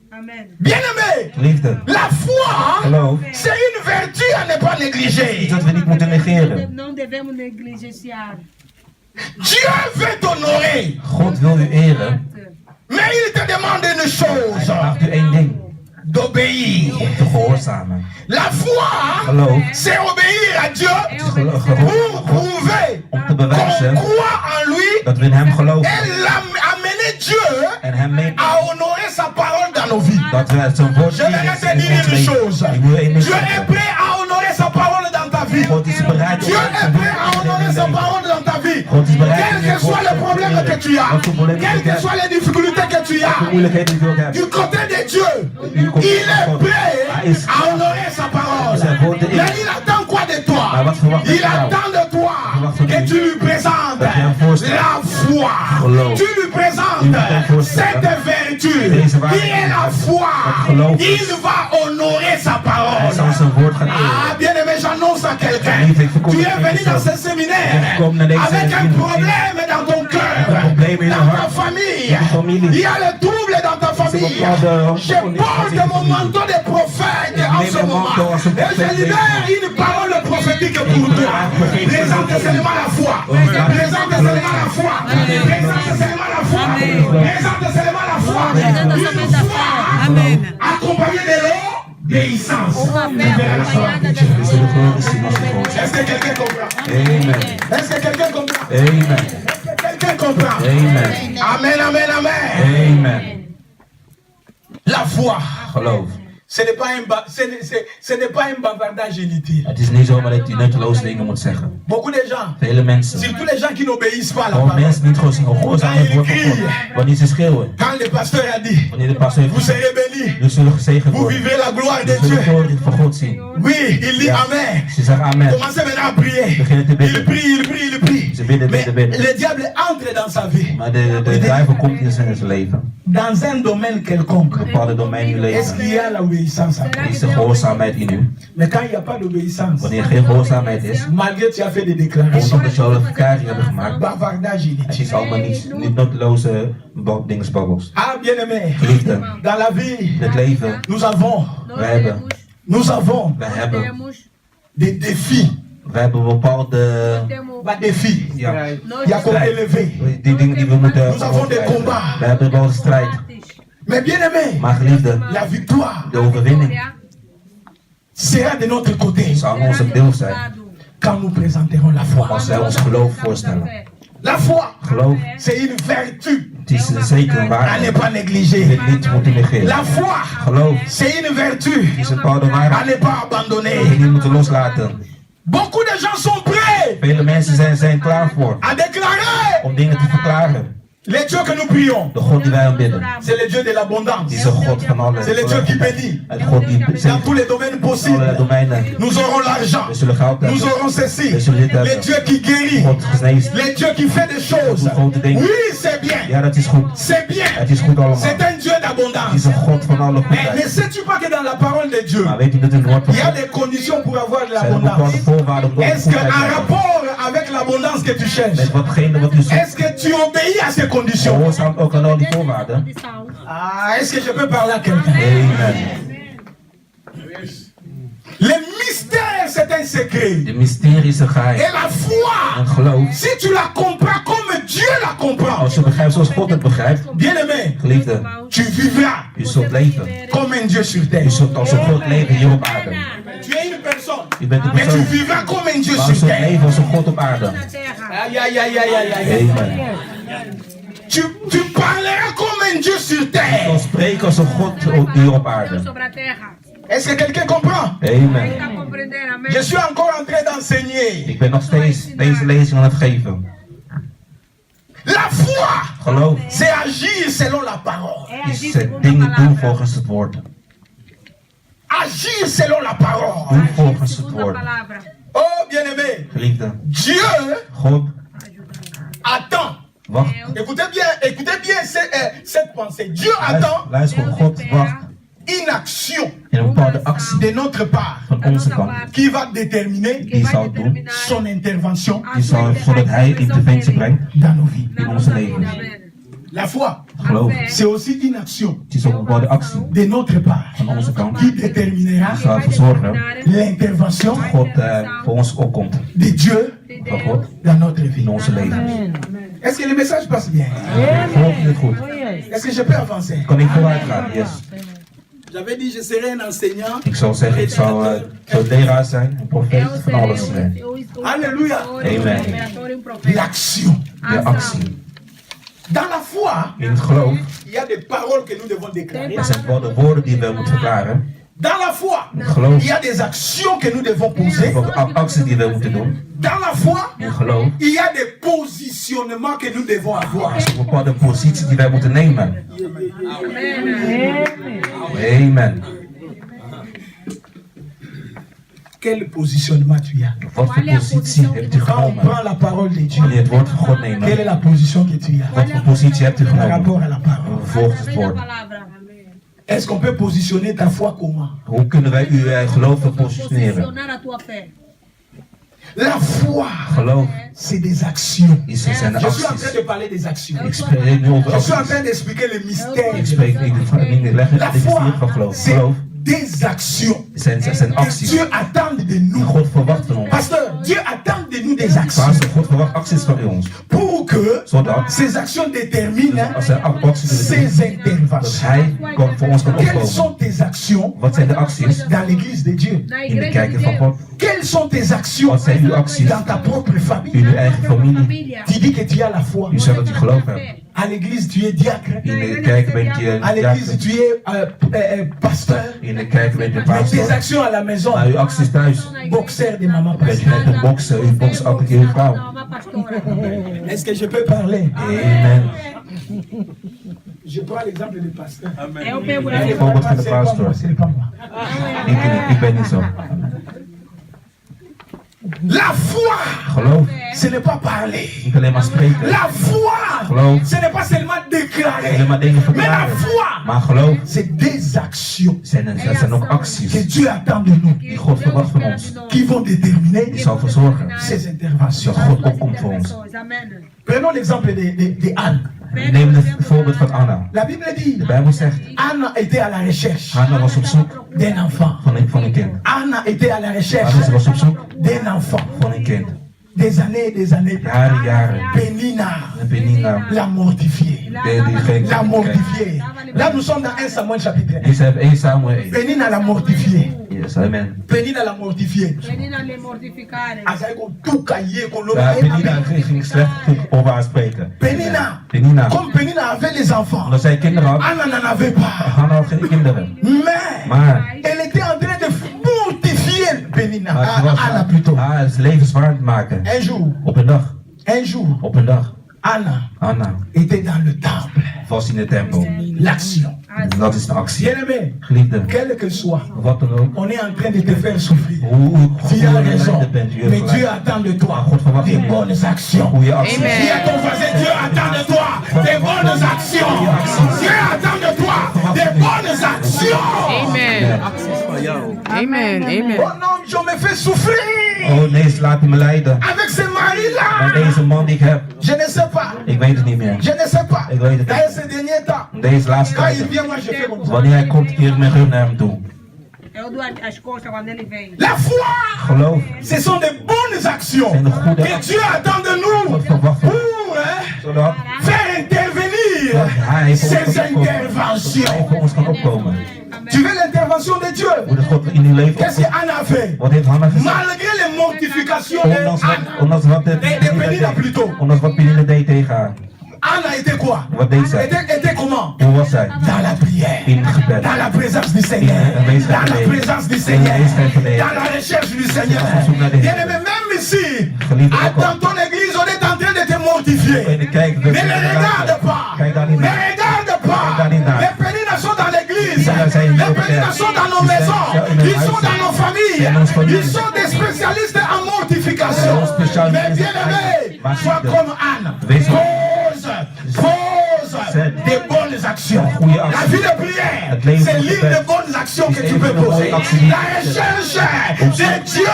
Amen. Bien-aimé, Liefde, la foi, geloof, c'est une vertu à ne pas iets négliger. dat we niet moeten negeren. Não devemos negligenciar. Dieu veut t'honorer, God wil u eren, mais il te demande une hij chose, vraagt u één ding, d'obéir. om te gehoorzamen. La foi, Geloof, c'est obéir à Dieu geloof, pour prouver om te qu'on bewijzen croit en lui dat we in hem geloven et amener Dieu en hem mee à honorer sa parole dans nos vies. dat we zijn woord Je vais te dire une chose. Ik wil één ding Dieu est zeggen. prêt à honorer sa parole dans ta vie. God is bereid om Dieu zijn est prêt à woord honorer in sa te nemen. parole dans ta vie. God is bereid om Quels je que soient woord les problèmes que tu as, Wat voor problemen quelles je que hebt, soient les difficultés que tu wat voor as, moeilijkheden je ook hebt. du côté de Dieu, il est prêt à honorer sa parole. Mais il attend quoi de toi? Maar wat verwacht hij Il van jou? attend de toi Verwacht van que u tu lui présentes dat je hem voorstelt. la foi. foi. Tu lui présentes cette vertu qui est la foi. Il va honorer sa parole. Ah, bien aimé, j'annonce à quelqu'un. Tu es venu dans ce séminaire avec un problème dans ton cœur, dans ta famille. Il y a le trouble dans ta famille. Je porte mon manteau de prophète en ce moment. Et je libère une parole prophétique pour toi. Présente seulement la foi. Présente seulement la foi. Présente seulement la foi. Présente seulement la foi. Une foi accompagnée de l'obéissance. Est-ce que quelqu'un comprend? Est-ce que quelqu'un comprend? Est-ce que quelqu'un comprend? Amen, amen, amen. Amen. La foi. Geloof. Ce n'est pas un bavardage inutile. Het is niet zomaar dat je nutteloze dingen moet zeggen. Beaucoup de gens, Vele mensen. surtout les gens qui n'obéissent pas à la Gewoon parole. mensen niet gehoorzaam aan het woord van God. Wanneer ze schreeuwen. Quand le pasteur a dit, Wanneer de pastor heeft vous gezegd, serez bénis, jullie zullen gezegend vous worden. vivrez la gloire de Jullie zullen de Dieu. glorie van God zien. Oui, il dit Amen. Ze zeggen amen. Commencez maintenant à prier. Beginnen te Il bidden. prie, il prie, il prie. Ze bidden, Mais bidden, bidden. le diable entre dans sa vie. Maar de duivel komt in zijn leven. Dans un domaine quelconque. Een bepaalde domein in je Est-ce leven. qu'il y a l'obéissance? Is de gehoorzaamheid in u. Mais quand il n'y a pas d'obéissance, Wanneer er geen gehoorzaamheid is, malgré tu as fait des déclarations, ondanks dat je al een verklaring hebt gemaakt, bavardage het inutile. is allemaal niet nutteloze dingesbabbels. Ah, bien-aimé, Geliefde, dans la vie, in het leven, nous avons wij hebben des défis. wij hebben bepaalde Défis. ja, Il y a qu'on élever. die dingen die we moeten Nous avons des overwijzen. combats. We hebben wel een strijd. Mais bien-aimé, Maar geliefde, la victoire de overwinning sera de notre côté zal aan onze deel zijn quand nous présenterons la foi. als wij ons geloof voorstellen. La foi, Geloof, c'est une vertu het is zeker een à ne waarheid pas die négliger. we niet moeten negeren. La foi, Geloof, c'est une vertu het is een bepaalde à waarheid ne pas die we abandonner. niet moeten loslaten. Beaucoup de gens sont prêts Vele mensen zijn klaar voor à déclarer om dingen te verklaren. le Dieu que nous prions. De God die wij aanbidden, C'est le Dieu de l'abondance. die is een God van alle. C'est le Dieu qui bénit. Het God die Dans zegt tous les domaines in alle possibles. domeinen. Nous aurons l'argent. We zullen geld Nous hebben. aurons ceci. We zullen dit Le hebben. Dieu qui guérit. God geneest. Le Dieu qui fait des choses. doet grote dingen. Oui, c'est bien. Ja, dat is goed. C'est bien. Het is goed allemaal. C'est un Dieu Het d'abondance. is een God van alle Mais ne goedheid. sais-tu pas que dans la parole de Dieu, Maar weet je dat in het woord van il y a God des conditions pour avoir de zijn er bepaalde l'abondance? voorwaarden om Est-ce qu'en goedheid te hebben? rapport avec l'abondance que tu cherches, Met watgene wat u zoekt. est-ce que tu obéis à ces conditions? Gehoorzaamt ook aan al die voorwaarden. Ah, est-ce que je peux parler à quelqu'un? Amen. Le mystère, c'est un secret. De mysterie is een geheim. Et la foi, En geloof, si tu la comprends comme Dieu la comprend, als je begrijpt zoals God het begrijpt, bien-aimé, geliefde, tu vivras u zult leven. comme un Dieu sur U terre. zult als een God leven hier op aarde. Tu es une personne, U bent een mais tu persoon, vivras comme un Dieu maar u sur zult terre. leven als een God op aarde. Aïe, aïe, aïe, aïe, aïe, aïe. Amen. Tu parleras comme un Dieu sur U terre. zult spreken als een God hier op aarde. Sobre a terra. Est-ce que quelqu'un comprend? Amen. Para compreender, amém. Je suis encore en train d'enseigner. Ik ben nog steeds deze lezing aan het geven. La foi, Geloof c'est agir selon la parole. is het dingen doen volgens het woord. Agir selon la parole. Doen volgens het Segunda woord. palavra. Oh, bien-aimé, Geliefde, Dieu God attend. wacht. Écoutez bien cette pensée. Dieu attend Luister, God wacht une action in een bepaalde actie de notre part van onze kant. qui va déterminer Die zal doen, son intervention die zal ervoor dat hij interventie brengt dans nos vies. in onze levens. La foi, Geloof, c'est aussi une action het is ook een bepaalde actie de notre part van onze kant. qui déterminera Die zal ervoor zorgen l'intervention dat God voor ons opkomt. de Dieu Van God dans notre vie. in onze levens. Est-ce que le message passe bien? Volg je dit goed? Est-ce que je peux avancer? Kan ik vooruit gaan? Yes. J'avais dit je serai un enseignant. Ik zou zeggen, ik zou leraar zijn, een profeet, van alles zijn. Alléluia. Amen. L'action. De actie. Dans la foi, In het geloof, il y a des paroles que nous devons déclarer. er zijn bepaalde woorden die we moeten verklaren. Dans la foi, In het geloof, il y a des actions que nous devons er poser. zijn ook acties die we moeten doen. Dans la foi, In het geloof, il y a des positionnements que nous devons avoir. er zijn bepaalde posities die wij moeten nemen. Amen. quel positionnement tu as? Wat voor positie hebt u Quand on genomen? prend la parole de Dieu, Wanneer het woord van God quelle est nemen, la position que tu as wat voor positie hebt u par genomen? rapport à la parole? Volgens het woord. Est-ce qu'on peut positionner ta foi comment? Hoe kunnen wij uw geloof positioneren? Posicionar a tua fé. La foi, Geloof c'est des actions. zijn de Je suis en train acties. de parler des actions. Ik spreek nu over Je suis en acties. train d'expliquer le mystère. Ik spreek niet leggen La het foi, mysterie van geloof. c'est Geloof des actions zijn que acties. Dieu attend de nous. God verwacht van ons. Pasteur, Dieu attend de nous des actions Pastor, God verwacht acties van ons. pour que Zodat ces actions déterminent als hij acties wil ces doen, dat interventions. hij voor ons kan Quelles opkomen. sont tes actions Wat zijn de acties dans l'église de Dieu? in de kerken van God? Quelles sont tes actions Wat zijn uw acties dans ta propre in famille? uw eigen familie? Tu dis que tu as la foi. U zegt dat u geloof hebt. À l'église, tu es diacre. In de kerk bent je À l'église, diaken. tu es pasteur. In de kerk bent je Mais tes pastor. actions à la maison, Maar uw acties thuis. boxeur de maman Bent je pasteur. net een bokser. U bokst elke keer uw vrouw. Est-ce que je peux parler? Amen. Je prends l'exemple du pasteur. Eu pego Een ele. voorbeeld van de C'est pas moi, pastor. c'est pas moi. Ik ben niet zo. La foi, Geloof. ce n'est pas parler. Niet alleen maar spreken. La foi, Geloof. ce n'est pas seulement déclarer. Alleen maar dingen Mais la verklaren. foi, Maar geloof c'est des actions zijn ook que acties Dieu attend de nous, die God verwacht van ons. qui vont déterminer Die zal ervoor zorgen ces dat interventions. God opkomt voor ons. Amen. Prenons l'exemple de Anne. Neem het voorbeeld van Anna. La Bible dit, De Bijbel zegt, Anne était à la recherche Anna was op zoek d'un enfant. van een kind. Anne était à la recherche Anna was op zoek d'un enfant. van een kind. Des années. Jaren. Penina En Penina, l'a mortifié. die ging. L'a mortifié. Là, nous sommes dans 1 Samuel chapitre 1. Die zei 1 Samuel 1. Penina l'a mortifié. Yes, amen. Penina l'a mortifié. Penina le mortificare. Azai kon tout caillé, kon Ja, l'autre. Penina ging slecht over haar spreken. Penina, Penina, comme Penina avait les enfants, omdat zij kinderen had, Anna n'en avait pas. Hannah had geen kinderen. Mais Maar, elle était en train de mortifier Penina. maar ze was Anna plutôt. haar leven zwaar te maken. Un jour, Op een dag, Anna Anna était dans le temple. was in de tempel. L'action. Dat is de actie. Bien-aimé, Geliefde, quel que soit, wat dan ook, on est en train de te faire souffrir. hoe Tu as raison, lijden bent, u mais hebt Dieu gelijk. attend de toi God verwacht des van je bonnes actions. goede acties. Dis à ton voisin, Dieu attend de toi des bonnes actions. Dieu attend de toi des bonnes actions. Amen. Amen. Amen. Oh non, je me fais souffrir Oh nee, ze laat me lijden. avec ce mari-là. Maar deze man die ik heb, Je ne sais pas. ik weet het niet meer. Je ne sais pas. Ik weet het Dans niet. ces derniers temps, Deze laatste quand il tijd, vient, moi je fais comme ça. wanneer hij komt, keer ik mijn rug naar hem toe. Eu dou as costas quando ele vem. La foi, Geloof, ce sont de bonnes actions zijn de goede que acties. Dieu attend de nous God verwacht van pour zodat faire intervenir hij voor ons ces kan opkomen. Hij interventions. voor ons kan opkomen. Tu veux l'intervention de Dieu? Hoe dat God in uw leven Qu'est-ce opkomt. qu'Anna a fait? Wat heeft Hannah gezegd? Malgré les mortifications de Ondanks Anna, wat de Penina plutôt. ondanks wat Penina deed tegen haar. Anna était quoi? Wat deed zij? Était comment? Hoe was zij? Dans la prière, In het gebed. dans la présence du Seigneur, dans la présence du Seigneur, dans la recherche du Seigneur. Bien-aimé, même ici, dans ton église, on est en train de te mortifier. Mais ne regarde pas, ne regarde pas. Les péninas sont dans l'église, les péninas sont dans nos maisons, ils sont dans nos familles, ils sont des spécialistes en mortification. Mais bien-aimé, sois comme Anne. Pose des bonnes actions. La vie de prière, c'est l'une des bonnes actions que tu peux poser. La recherche de Dieu,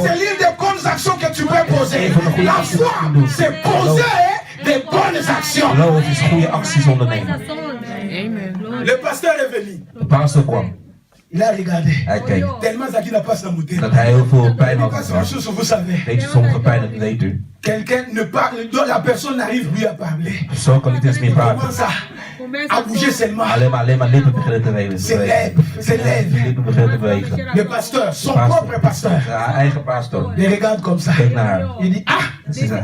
c'est l'une des bonnes actions que tu peux poser. La foi, c'est poser des bonnes actions. Geloof is goede acties ondernemen. Amen. Le pasteur est venu. De pastor kwam. Il a regardé. Hij keek Tellement Zaki n'a pas sa moutée. dat hij heel veel pijn had Pas gehad. quelque chose, vous savez. Weet je, sommige pijn, dat weet u. Quelqu'un ne parle, dont la personne n'arrive plus à parler. Zo kan niet eens meer Il praten. commence à bouger seulement. Alleen maar lippen beginnen te bewegen. Ses lèvres. Lippen beginnen te bewegen. Le pasteur, son propre pasteur, Zijn eigen pastor. les regarde comme ça. Kijk naar haar. Il dit, ah,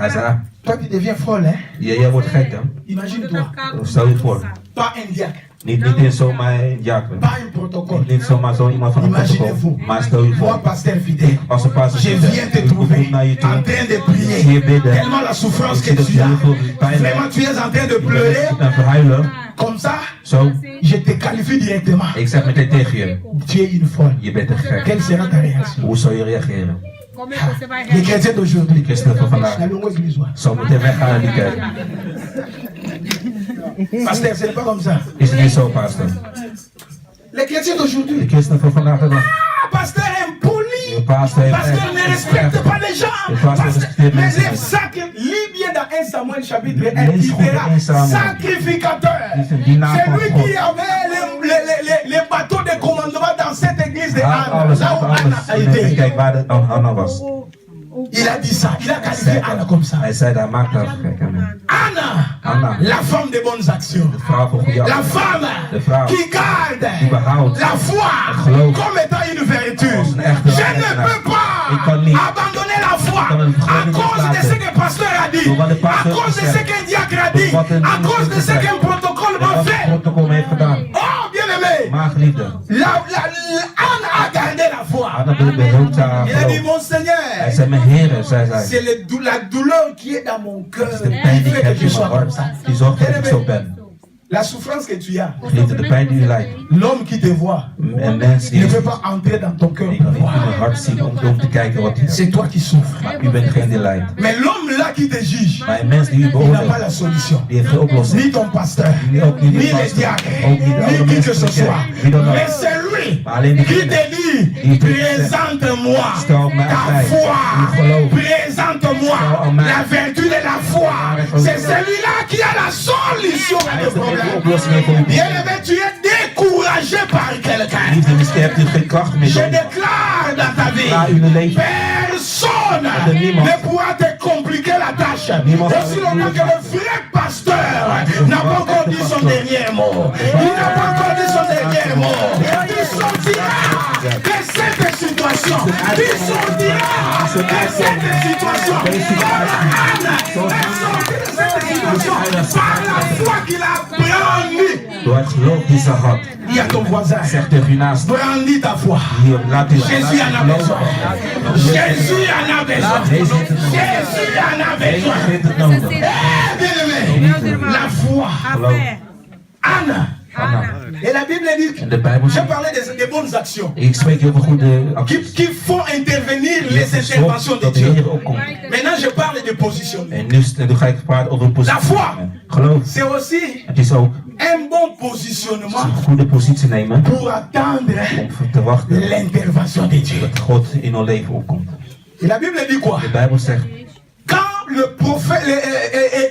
Hij zei, ah, toi tu deviens folle, hein? jij wordt gek, hè? Imagine-toi, Stel je voor, pas un diacre. Niet in zomaar jaken. Pas un protocole. Niet zomaar zo iemand van een protocol. Imaginez-vous. Maar stel je Moi, voor, pasteur fidèle, als een pastor je viens te trouver komt naar je en toe. train de Zie je prier. bidden. Tellement la souffrance Ik que zie dat tu je as. heel veel pijn Vraiment, hebt. tu es en train de Je pleurer. bent verhuilen. Comme ça, Zo. je te qualifie directement. Ik zeg meteen tegen je. Tu es une folle. Je bent een gek. Quelle sera ta réaction? Hoe zou je reageren? Como é que você vai Les reagir? chrétiens d'aujourd'hui, De christenen van vandaag. la longue église. Zou moeten weggaan naar die kerk. Pasteur, ce n'est pas comme ça. Is het niet zo, pastor? Les chrétiens d'aujourd'hui. De christenen van vandaag de dag. Ah, pasteur impoli. De pastor heeft Pasteur ne respecte pas les gens. Le pasteur respecte Mais les les gens. lis bien dans 1 Samuel chapitre 1. Lees Il goed in verra 1 Samuel. sacrificateur. Die is een dienaar C'est van lui God. qui avait les bateaux de commandement dans cette église de Hij had Anne. alles, Là où had Anna a alles. En été. kijk waar de Anna was. Il a dit ça. Il a qualifié Anna comme ça. Hij zei daar, maak daar gek aan. Anna, Anna, la femme de bonnes actions. de vrouw van goede La acties. femme De vrouw qui garde die behoudt la foi geloof comme étant une vertu. als een echte Je ne eigenaar. peux Ik pas kan niet. abandonner la foi kan het gewoon à niet cause de loslaten. ce que le pasteur a dit, Door wat de à pastor cause de gezegd. ce qu'un diacre a dit, Door wat een à cause de ce gezegd. qu'un protocole En m'a wat het fait. protocol heeft gedaan. Oh, bien aimé, Maar geliefde, Anne a gardé la foi. Anna behoudt haar Il a dit, geloof. mon Hij Seigneur, zei, mijn heren, zei zij. c'est la douleur qui est dans mon cœur De qui pijn die ik fait heb que je in sois mijn comme ça. hart, die zorgt dat ik zo ben. La souffrance que tu as, Geliefde, de pijn die je lijdt. l'homme qui te voit, En mensen il ne die peut pas entrer dans ton cœur ik pour kan niet in voir. mijn hart zien om te kijken wat hij C'est toi qui souffres. Maar u bent degene die lijdt. Mais l'homme là qui te juge, Maar een mens die u il n'a pas beoordeelt, la solution. die heeft geen oplossing. Ni ton pasteur, Ook niet ni de les pastor, diacres, ook niet de ni oude qui que mensen ce van de soit. kerk. Wie dan ook. Mais c'est lui Maar alleen qui degene te dit, die te présente-moi Stel mij ta bij, foi. uw geloof. Présente-moi Stel mij. la vertu de la foi. C'est celui-là qui a la solution à Hij tes heeft de problèmes. oplossing voor u. Bien-aimé, tu es découragé par quelqu'un. Liefde, misschien hebt u geen kracht meer. Je Dan déclare dans ta vie, ga u een leven. personne De niemand. ne pourra te compliquer la tâche. Niemand Aussi zal longtemps het que doen. le vrai pasteur n'a pas encore dit son dernier mot. Il n'a pas encore dit son dernier mot. Il sortira de cette situation. Il sortira de cette situation. Anne est sorti de cette situation par la foi qu'il a brandie. Door het geloof die ze had. Dis à ton voisin, Zeg tegen u naast. brandis ta foi. Hier, laat u Jésus en a besoin. Jésus en a besoin. Jésus en a besoin. Heeft het nodig. Bien-aimé, la foi. A fé. Anne. Et la Bible dit, En de Bijbel je zegt. parlais des bonnes actions Ik spreek heel veel goede acties. qui font intervenir les interventions de Dat de Dieu. Heer opkomt. Maintenant, je parle de positionnement. En nu ga ik praten over positie. La foi. Geloof. C'est aussi Het is ook un bon positionnement een goede positie nemen pour attendre om te wachten l'intervention de Dieu. dat God in ons leven opkomt. Et la Bible dit quoi? De Bijbel zegt, Quand le prophète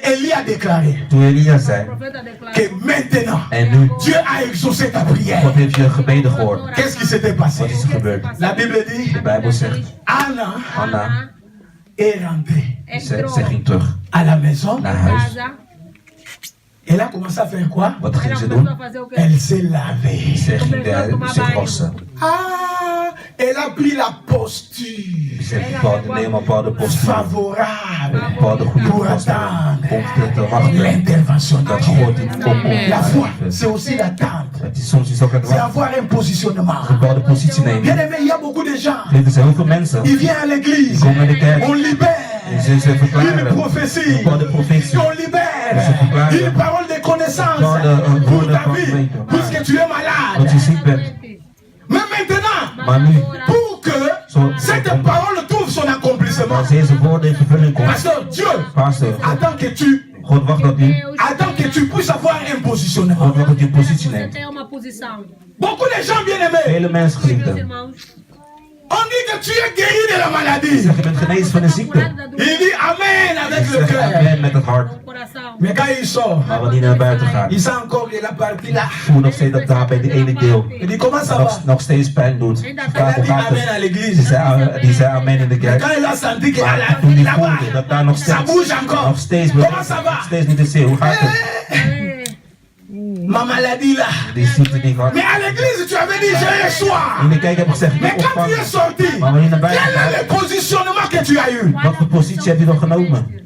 Élie a déclaré toen Elia zei, Profeta declara. que maintenant en nu, Dieu a exaucé ta prière, God heeft je gebeden gehoord. qu'est-ce qui s'était passé? Wat is er gebeurd? La Bible dit, De Bijbel zegt, Anna Anna, est rentrée ze ging terug à la maison. naar huis. Casa. Elle a commencé à faire quoi? Wat ging Ela ze começou doen? a fazer o quê? Elle s'est lavée. Ze ging zich wassen. Ah, elle a pris la posture Ze heeft neem een bepaalde postuur. favorable Een bepaalde goede pour postuur. attendre Om te wachten l'intervention de dat Dieu. God in opkomt. La foi, c'est aussi l'attente. Het is soms ook het C'est wachten. avoir un positionnement. Een bepaalde positie Bien nemen. aimé, il y a beaucoup de gens. Er zijn heel veel mensen. Ils viennent à l'église. Kom naar de kerk. On libère. En ze Une verklaren. prophétie. Een bepaalde profetie. On libère. Ze verklaren. Une parole de connaissance Een pour woorden ta van vie. weten. Puisque tu es Dat malade. je ziek bent. Mais maintenant, Maar nu, pour que cette parole trouve son accomplissement, als deze woorden in vervulling komen. Pasteur, Dieu Pastor, attend que tu God wacht dat u. attends que tu puisses avoir un positionnement. God wacht dat u een positie Você neemt. tem uma posição. Beaucoup de gens bien aimés, Vele mensen Meus geliefden. irmãos, on dit que tu es guéri de la maladie. Zeg, je bent genezen van een ziekte. curado da doença Il dit Amen avec le Zeg cœur. amen met het hart. do coração. Mais quand il sort, Maar wanneer hij naar buiten gaat, il sent encore que la partie là. voel nog steeds dat daar bij die ene deel Il dit comment ça va? nog steeds pijn doet. Elle a Vraag hoe dit gaat Amen à het? l'église. Die zei amen in de Mais kerk. quand il a senti que Maar toen die là-bas, voelde dat daar nog ça steeds, bouge encore. nog steeds, Comment ça va? nog steeds niet te zien. Hoe gaat het? Ma maladie là. Die ziekte die gaat. Mais à l'église, tu avais dit j'ai reçois. In de kerk heb ik gezegd, Mais ik quand tu es ontvangen. sorti, Maar wanneer je naar buiten quel est gaat, le positionnement que tu as eu? wat voor positie heb je dan genomen?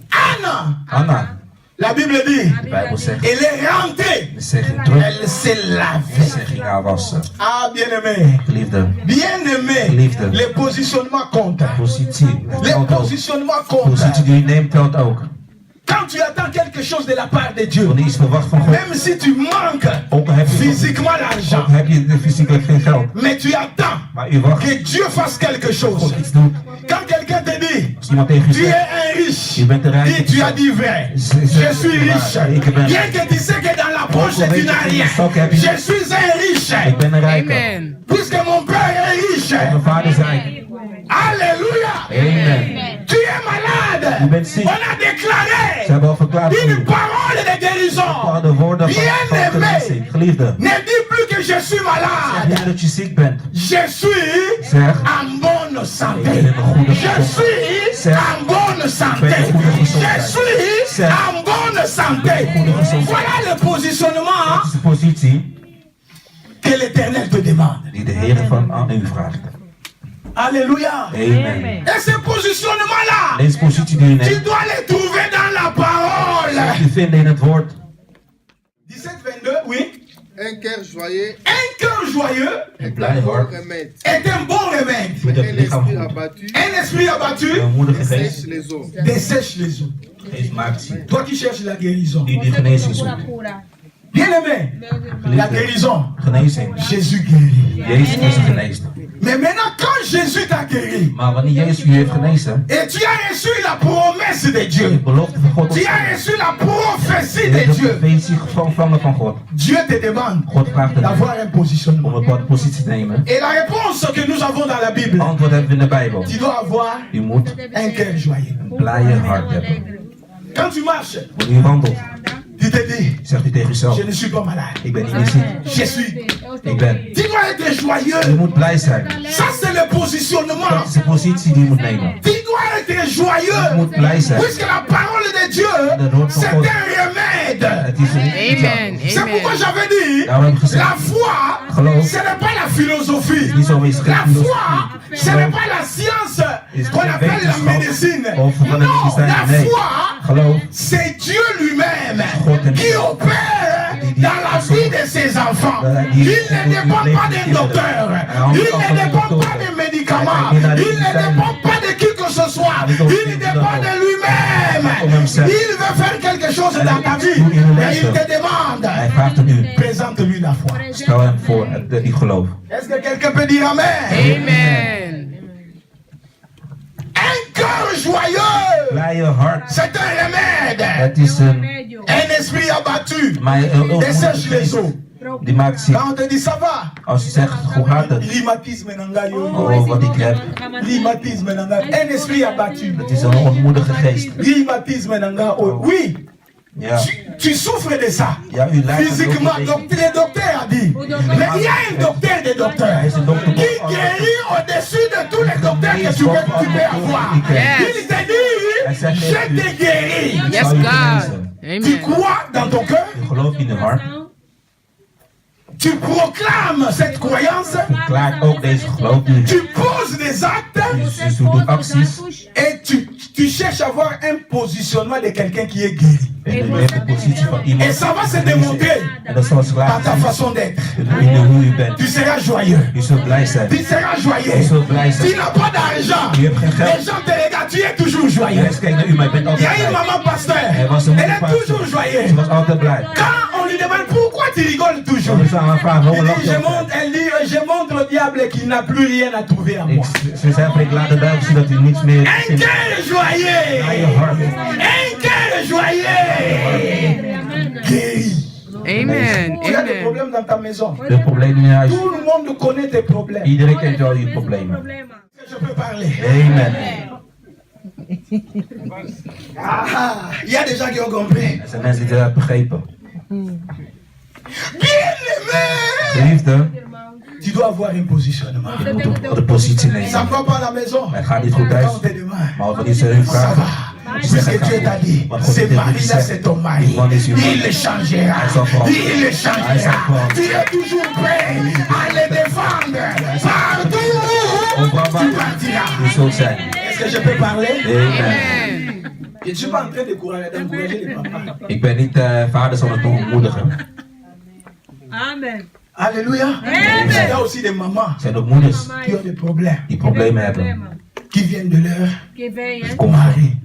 Anna, Anna, La Bible dit, De Bijbel zegt, elle est rentrée. ze ging terug. Elle s'est lavée. Ze ging haar wassen. Ah, bien-aimé. Geliefde, Bien-aimé. Liefde. Les positionnements comptent. positie. Les Telt ook. positionnements comptent. Positie die je neemt telt ook. Quand tu attends quelque chose de la part de Dieu, Wanneer je iets verwacht van God, même si tu manques ook al heb je, physiquement l'argent, ook heb je fysiek geen geld, mais tu attends maar u wacht que Dieu fasse quelque chose. God iets doet. Quand quelqu'un te dit, Als iemand tegen je tu es zegt, un riche, je bent een rijke dis tu as persoon. dit vrai, Ze- je ze- suis riche. Ik ben, Bien que tu sais que dans la poche Ook al tu weet n'as je, in rien, de zak heb je je niet. suis un riche. ik ben een rijke. Amen. Puisque mon père est riche. Mijn vader is rijk. Alléluia. Amen. Tu es malade. Je bent ziek. On a Ze déclaré hebben al verklaard voor une u. parole de guérison. Par de woorden van Bien-aimé. genezing. Geliefde, Ne dis plus que je suis zeg malade. niet dat je ziek bent. Je suis Zeg, en bonne santé. ik ben in een goede Je suis Zeg, en bonne santé. ik ben in goede Je gezondheid. suis Zeg, en bonne santé. ik ben in goede gezondheid. Voilà le positionnement dat is de positie que l'Éternel te demande. die de Heer van aan u vraagt. Alléluia. Amen. Et ce positionnement-là, Deze positie die u tu neemt, dois le trouver dans la parole. die vinden in het woord. 17-22, oui. Un cœur joyeux Un cœur joyeux Een est blij un bon hart, remède. est un bon remède. met Un het lichaam esprit goed. abattu Un esprit abattu Een moedige sèche geest, les os. dessèche les eaux. geest maakt ziek. Toi qui cherches la guérison. Die genezing zoekt. Bien-aimé, la Geliefde, guérison. genezing. Jésus guérit. Jezus is geneest. Mais maintenant, quand Jésus t'a guéri, Maar wanneer Jezus u heeft genezen, et tu as reçu la promesse de de Dieu, belofte van God tu as ontvangen, reçu la prophétie je de hebt de Dieu, profetie ontvangen van God. Dieu te demande God vraagt d'avoir un om positionnement. een bepaalde positie te nemen. Et la réponse que nous avons dans la Bible, Antwoord hebben we in de Bijbel. tu dois avoir U moet un cœur joyeux. een blije hart hebben. Quand tu marches, Wanneer u wandelt, tu te dis, zegt u tegen uzelf, je ne suis pas malade. ik ben niet meer ziek. Je suis. Ik ben. Tu dois être U joyeux. moet blij zijn. Ça, c'est le positionnement. Dat is de positie die u moet nemen. Tu dois être U joyeux. moet blij zijn. Puisque la parole de Dieu, c'est un remède. Het is een Amen. C'est pourquoi Amen. j'avais dit, Daarom heb ik gezegd, la foi, Geloof. ce n'est pas la philosophie. niet zo is La geen foi, filosofie. ce n'est pas la science Is qu'on geen appelle la médecine. wetenschap of van de Non, medicijn. la Nee, foi, geloof c'est Dieu lui-même God en- qui opère dans la vie de ses enfants. Die- Il ne dépend pas d'un docteur. Il ne dépend pas de médicaments. Il ne dépend pas de qui que ce soit. Il dépend de lui-même. Il veut faire quelque chose dans ta vie. Et il te Hij demande, vraagt het u. présente-lui la foi. Stel hem voor, die geloof. Est-ce que quelqu'un peut dire Amen? Amen. Un cœur joyeux, Blije hart. c'est un remède. Het is een, Un esprit abattu, maar dessèche les eaux. die maakt ziek. Quand on te dit ça va, Als je zegt, hoe gaat het? rhumatisme nanga yo. Oh, wat ik heb. Rhumatisme nanga. Un esprit abattu. Het is een ontmoedige geest. Rhumatisme nanga. Oh, oui, Ja, tu souffres de ça. ja u lijdt Physiquement, het ook. le docteur a dit. Mais il y a un docteur des docteurs Hij is een dokter. qui guérit au-dessus de tous les docteurs que tu peux avoir. Yes. Il te dit, je te guéris. Yes, Zou je God. genezen. Tu Amen. crois dans ton cœur, Je gelooft in je hart. tu proclames cette croyance, Verklaart ook deze geloof. tu poses des actes Dus je doet acties. et tu cherches à avoir un positionnement de quelqu'un qui est guéri. En u neemt de positie van Et iemand. ça va se démontrer En dat zal zich par ta laten façon d'être. zien in hoe u bent. Tu seras joyeux. U zult blij zijn. Tu seras U joyeux. zult blij Tu zijn. n'as pas d'argent. Je hebt geen Les geld. gens te regardent, tu es toujours joyeux. Mensen kijken naar u, maar je bent Il y altijd a une blij. maman pasteur. Er was een Elle est moeder toujours pastor. joyeuse. Ze was altijd blij. Quand on lui demande pourquoi tu rigoles toujours, Dan is ze aan haar vraag, waarom il lach dit, je je altijd? montre, elle dit, je montre au diable qu'il n'a plus rien à trouver en moi. Ze zei van, ik laat de duivel zien dat u niets meer Un vindt. cœur Naar joyeux. je hart. Un cœur joyeux. Guéri. Amen. Tu as des Amen. problèmes dans ta maison. De problemen in je huis. Tout le monde connaît tes problèmes. Iedereen kent wel je problemen. Je peux parler. Amen. Ah, il y a des gens qui ont compris. Er zijn mensen die het hebben begrepen. Bien-aimé. Geliefde, Tu dois avoir un positionnement. je moet op de positie Ça ne nemen. va pas à la maison. Het gaat niet goed thuis. Quand on te demande, Maar wanneer ze u ça vragen, va. je zegt Puisque het Dieu t'a gaat dit, goed. Want God ce heeft dit mari-là c'est gezegd. ton mari. Die man is uw Il man. le changera. Hij zal veranderen. Il le Hij zal changera. veranderen. Tu es toujours prêt à le défendre. Partout où Overal tu waar partiras. u zult zijn. Est-ce que je peux parler? Amen. Amen. Je ne suis pas en train d'encourager les papas. Ik ben niet vaders aan het ontmoedigen. Amen. Alléluia. Amen. Il y a aussi des mamans Er zijn ook moeders qui ont des problèmes, die problemen hebben. qui viennent de leur Que vem, Komt mari.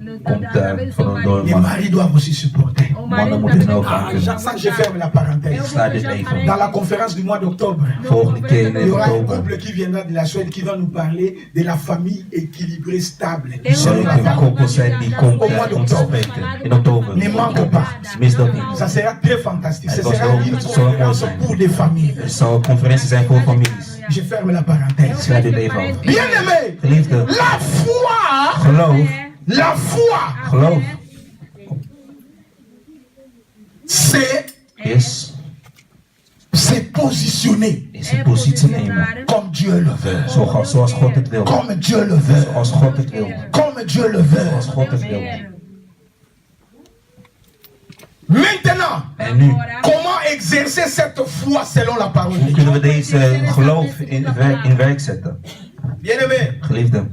door Les maris doivent aussi supporter. mannen moeten het ook Ah, aankunnen. ça, je ferme la parenthèse. Sluit dit even. Dans la conférence du mois d'octobre, Volgende keer in il y aura un oktober couple qui viendra de la Suède qui va nous parler de la famille équilibrée stable. zal ik een koppel zijn die komt spreken. In oktober. Ne manque pas. Mis dat niet. Ça sera très fantastique. Ce Het was sera heel- une het zal mooi conférence zijn. pour des familles. Er zal een conferentie zijn voor families. Je ferme la parenthèse. Sluit dit even af. Bien-aimé, Geliefde, la foi, geloof, la foi, geloof c'est is positionner een positie nemen. comme Dieu le veut. Zoals God het wil. Comme Dieu le veut. Zoals God het wil. Comme Dieu le veut. Zoals God het wil. Maintenant, En nu, comment exercer cette foi selon la parole de hoe Dieu? kunnen we deze geloof in werk zetten? Bien-aimé, Geliefde,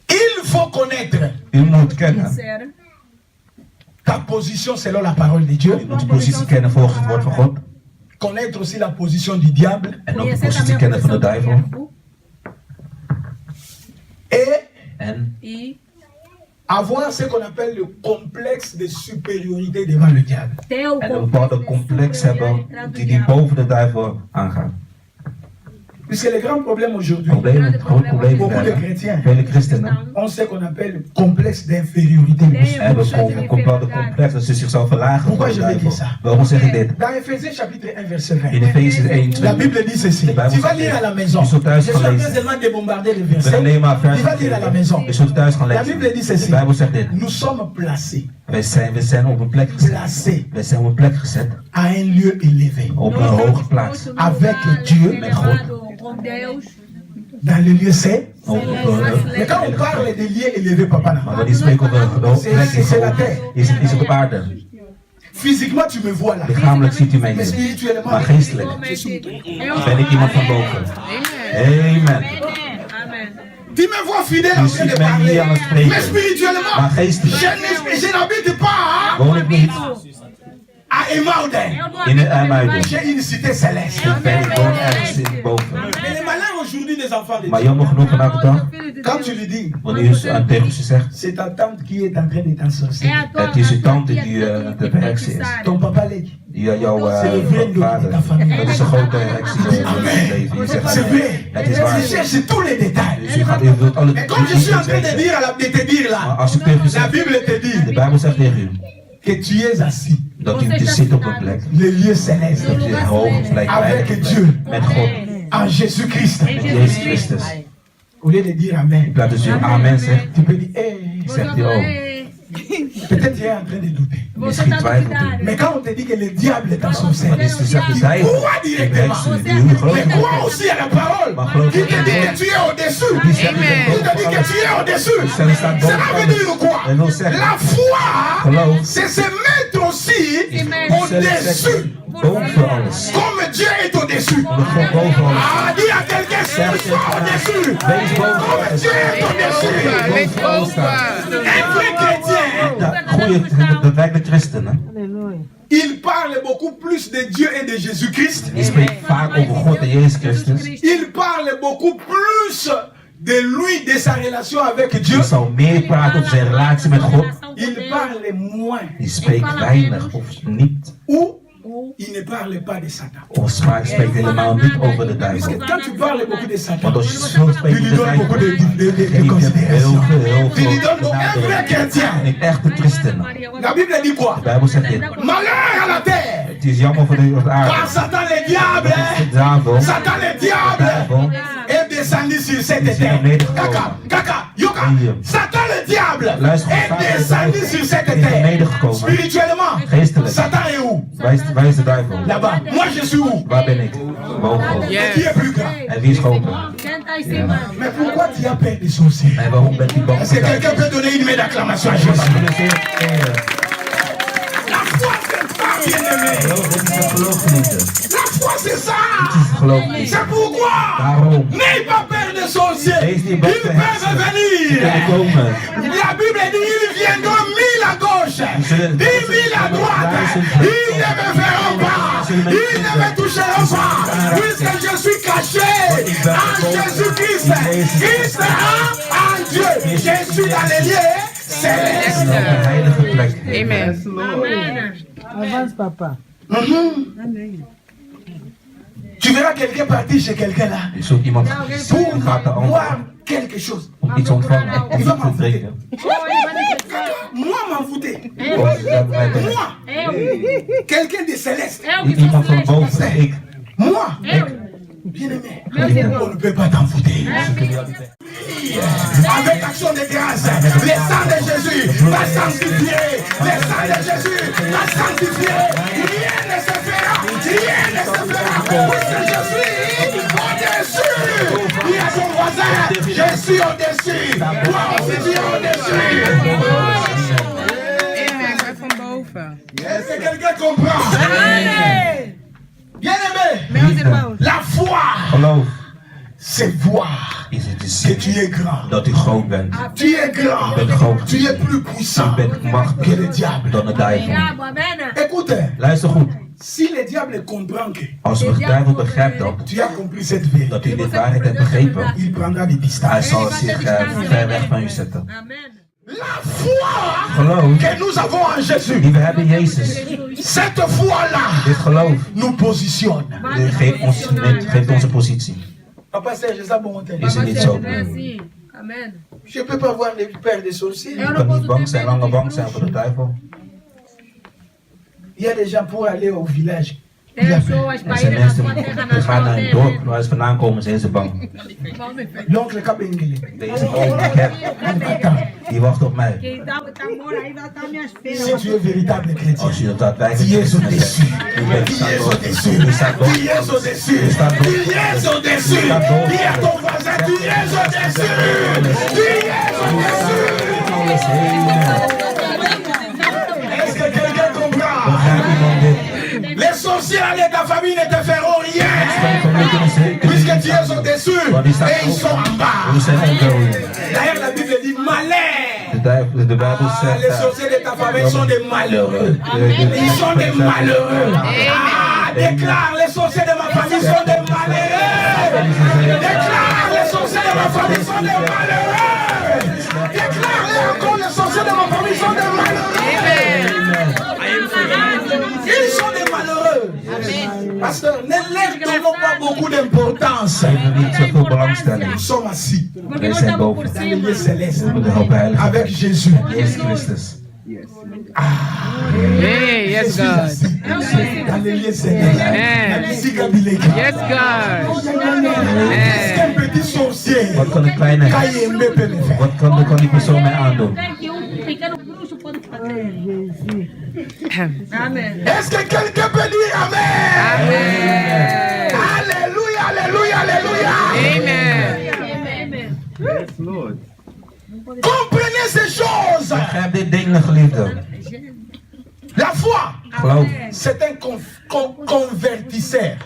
il faut connaître u moet kennen. ta position selon la parole de Dieu. U moet de positie kennen volgens het woord van God. Connaître aussi la position du diable. En ook de positie kennen van de duivel. Et En avoir ce qu'on appelle le complexe de supériorité devant le diable. een bepaalde complex hebben die boven de duivel aangaan. Puisque le grand problème aujourd'hui, Het groot probleem beaucoup de is chrétiens vele christenen ont ce qu'on appelle le complexe d'infériorité. hebben een bepaalde complex dat ze zichzelf verlagen voor de duivel. Waarom zeg ik dit? Dans Ephésiens chapitre 1 verset In 20, Efeze 1, la 20. Bible dit ceci. De Bijbel Tu vas zegt lire à dit. la maison. Je zult thuis Je gaan suis en train lezen. seulement de bombarder les Ik ben versets. alleen maar vers Tu vas lire à la maison. Je zult thuis gaan La lezen. Bible dit De ceci. Bijbel zegt dit. Nous sommes placés, We zijn op een plek gezet. placés We zijn op een plek gezet. à un lieu élevé. Op een hoge plaats. Avec Dieu, met God. Dans le lieu saint. Mais Mais quand on parle de lieux élevés, papa, Maar wanneer spreken over de hoge plek is het op aarde. physiquement tu me vois là. Lichamelijk ziet u mij Mais hier. spirituellement, Maar geestelijk ben ik iemand van boven. Amen. tu me vois fidèle en U train de ziet mij parler. hier aan het Mais spreken. spirituellement, Maar geestelijk je n'habite pas woon ik niet à Emauden. in het IJmuiden. J'ai une cité céleste. Ik woon ergens boven. Mais les malins aujourd'hui des enfants de Maar Dieu, jammer genoeg vandaag de dag, quand tu lui dis, wanneer u tegen ze zegt, c'est ta tante qui est en train de t'ensorceler. het is uw tante die de heksen is. Ton papa l'a dit. Jouw vader, dat is een grote heks in je leven. Je zegt, C'est vrai. het is waar. Tu cherches tous les détails. Dus u wilt alle Mais comme je suis en train de weten. dire, de te dire Maar là, als ik tegen u la zeg, Bible te de dit Bijbel zegt tegen u, que tu es assis, dat u dus zit op een plek, le lieu céleste, dat u een hoge plek avec bent Dieu, met God, en Jésus-Christ. met Jezus Christus. Au lieu de dire Amen, In plaats dat u amen zegt, tu peux dire, zegt u oh. peut-être tu es en train de douter. Misschien twijfelt u. Mais quand on te dit que le diable est en sorcière, Maar is de zegt de duivel, crois ik directement. heks u, die u gelooft Mais niet. crois aussi à la parole Maar geloof qui te in dit que God. tu es au-dessus. Die zegt u bent Qui te boven dit que alles. tu es au-dessus. Cela staat boven Cela veut alles. dire quoi? Dat wil zeggen, La foi, geloof c'est se mettre aussi is au-dessus. boven alles. Comme Dieu est au-dessus. Omdat God boven alles is. Ah, dis à quelqu'un, c'est au-dessus. Wees boven Comme alles. Dieu est au-dessus. Boven alles staat. Un vrai chrétien, De werkelijke christenen, il parle beaucoup plus de Dieu et de Jésus-Christ. die spreken vaak over God en Jezus Christus. Il parle beaucoup plus de lui, de sa relation avec Dieu. Die zal meer praten over zijn relatie met God. Il parle moins Die spreekt weinig of niet. ou il ne parle pas de Satan. Of spreekt helemaal niet over de Parce que duivel. quand tu parles beaucoup de Satan, Want als je veel spreekt tu lui over de donnes beaucoup duivel, de geef je heel considération. veel Tu lui donnes un vrai nadruk. chrétien. En een echte christen. La Bible dit quoi? De Bijbel zegt dit. Malheur à la terre. Het is jammer voor de Car aarde. Satan le diable, De duivel, Satan le de diable duivel est descendu sur cette Die zijn terre. nedergekomen. Kaka, kaka, yoka. Hier. Satan le diable Luister, est Satan is descendu duivel. sur cette Die zijn terre. nedergekomen. Spirituellement, Geestelijk. Satan est où? Waar is de duivel? Là-bas. Moi je suis où? Waar ben ik? Boven. Qui est plus grand? En wie is groter? Mais pourquoi tu as peur des sorciers? En waarom bent u bang Est-ce voor que quelqu'un duivel? peut donner une main d'acclamation à Jésus? La foi, c'est pas bien aimé. La foi, c'est ça. Geloof. C'est pourquoi Daarom. n'aie pas peur des sorciers. Wees Ils niet bang voor peuvent heksen. Ze venir. kunnen komen. La Bible dit ils viendront 1000 à gauche, 10 000 à droite. Ils ne me verront pas. Ils ne me toucheront pas. Puisque je suis caché en Jésus-Christ. Christ en Dieu. Je suis dans les lieux célestes. Op een heilige plek. Amen. Amen. Avance, papa. Tu verras quelqu'un partir chez quelqu'un là Je zult iemand pour gaat de voir ander quelque chose. om iets ontvangen, om iets te drinken. Moi m'envoûter. Om zichzelf bij te Moi, quelqu'un de céleste. Iemand van boven, ik. Moi, bien-aimé, on ne peut pas t'envoûter. Avec action de grâce, le sang de Jésus va sanctifier. Le sang de Jésus va sanctifier. Rien ne se fera. Rien ne se fera. Puisque je suis au-dessus. Dis à ton voisin, je suis au-dessus. Toi aussi tu es au-dessus. Amen. Ik ben van boven. Est-ce que quelqu'un comprend? Bien-aimé, la foi, Geloof c'est voir is het te que zien tu es grand. dat u groot bent. Tu es grand. Je bent groot. Tu es plus puissant U bent que le machtiger diable. dan de duivel. Amen. Écoute, Luister goed. si le diable comprend que Als de duivel begrijpt dat, tu as compris cette vérité, dat u dit waarheid hebt begrepen, il prendra des hij distances. zal zich ver weg van u zetten. Amen. La foi Geloof que nous avons en Jésus, die we hebben in Jezus, cette foi-là dit geloof, nous positionne. geeft onze positie. Papa Serge, ça bon Is het niet zo? Merci. Amen. Je ne peux pas voir les pères des sorciers. Je kan niet bang zijn, langer bang zijn voor de duivel. Il y a des gens pour aller au village. Pessoas para Er zijn ir na mensen sua terra, na die gaan naar sua een terra. dorp waar ze vandaan komen, zijn ze bang. L'oncle Kabengele. Deze oom die ik heb, die wacht op mij. Quem tá mora aí vai estar minhas Si penas. tu es véritable chrétien, Als je dat daadwerkelijk tu es bent, au-dessus. u bent Tu es boven. au-dessus. U staat Tu boven. es au-dessus. U staat Tu boven. es au-dessus. staat boven. Dis à ton voisin, tu es au-dessus. Tu es au-dessus. Alles helemaal. Est-ce que quelqu'un comprend? Begrijp iemand dit? Les sorciers de ta famille ne te feront rien. Mijn familie kunnen zeker Puisque niet tu es au-dessus et ils sont en bas. We zijn ongehoord. D'ailleurs, la Bible dit malheur. De Bijbel Ah, zegt les sorciers de ta famille sont des malheureux. Ils sont des malheureux. Ah, déclare, les sorciers de ma famille sont des malheureux. Déclare, les sorciers de ma famille sont des malheureux. Déclare, encore, les sorciers de ma famille sont des malheureux. Ils sont des malheureux. Pasteur, ne leur donnons pas beaucoup d'importance. niet zoveel belangstelling. Nous sommes assis Porque nós estamos por dans les lieux cima. célestes We moeten helpen heilige avec Jésus. Jezus Christus. Hey, yes, God. Dans les lieux célestes. Amen. Yes, God. Qu'est-ce qu'un petit sorcier Wat kan een kleine, Kayembe peut me faire? wat kan die persoon mij aandoen? Que pequeno bruxo pode fazer. Amen. Est-ce que quelqu'un peut dire Amen? Amen. Alléluia, alléluia, alléluia. Amen. Amen. Comprenez ces choses. Begrijp dit dingen, geliefde. La foi, Geloof. c'est un convertisseur.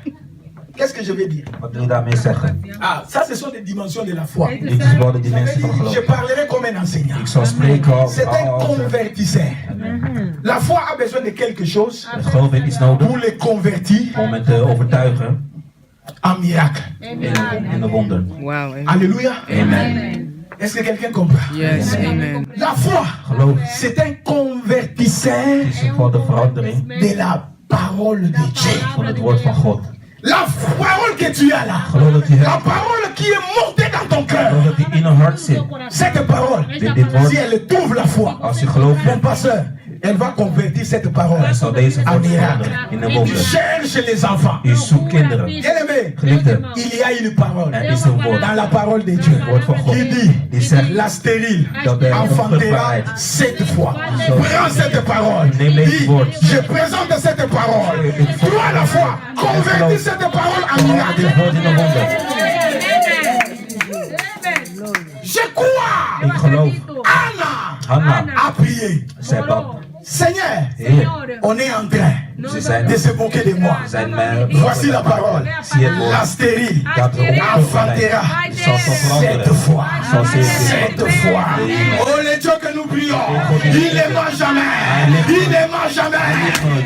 Qu'est-ce que je veux dire? Wat wil je daarmee zeggen? Ah, ça, ce sont des dimensions de la foi. Dit is wel de dimensie van geloof. Je parlerai comme un enseignant. Ik zal spreken C'est un als convertisseur. La foi a besoin de quelque chose het geloof heeft iets nodig pour les convertir om het te overtuigen en miracle. in de wonder. Wow. Amen. Alléluia. Amen. Est-ce que quelqu'un comprend? Yes, amen. La foi, Geloof c'est un convertisseur is voor de verandering de la parole de Dieu. van het woord van God. La parole que tu as là, Geloof dat je la hebt. parole qui est montée dans ton cœur, Geloof dat die in een hart zit. cette parole, Dit woord, si elle trouve la foi, als je gelooft, mon pasteur, elle va convertir cette parole dan zal deze en woord miracle. veranderen in een Tu wonder. cherches les enfants. U zoekt kinderen. Bien-aimé, Geliefde, il y a une parole er is een woord. dans la parole de Dieu Woord van God. qui dit Die zegt la stérile dat de enfantera onvruchtbaarheid. 7 fois. Prends cette parole. Neem deze Dis, woord. je présente cette parole. Toi la foi, convertis cette parole en miracle. Dit woord in een wonder. Je crois. Ik geloof. Anna Hanna, a prié. zij bad. Seigneur, Heer, on est en train de se moquer de moi. Voici la parole. La stérile enfantera 7 fois. 7 fois. Oh, le Dieu que nous prions, il ne ment jamais. Il ne ment jamais.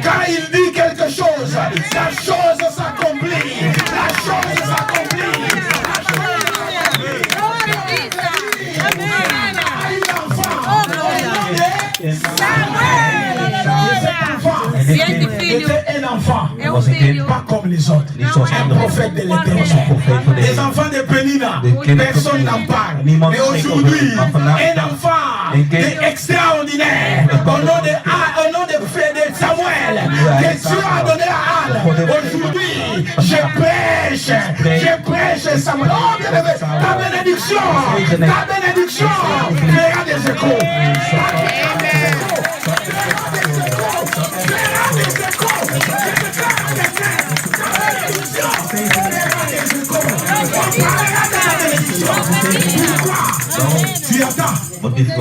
Quand il dit quelque chose, la chose s'accomplit. La chose s'accomplit. Était un enfant, pas comme les autres, un prophète de l'éternel. Les enfants de Pénina, personne n'en parle. Mais aujourd'hui, un enfant extraordinaire, au nom de Samuel, que Dieu a donné à Anne. Aujourd'hui, je prêche Samuel. Oh, bien aimé, ta bénédiction fera des échos. Tu attends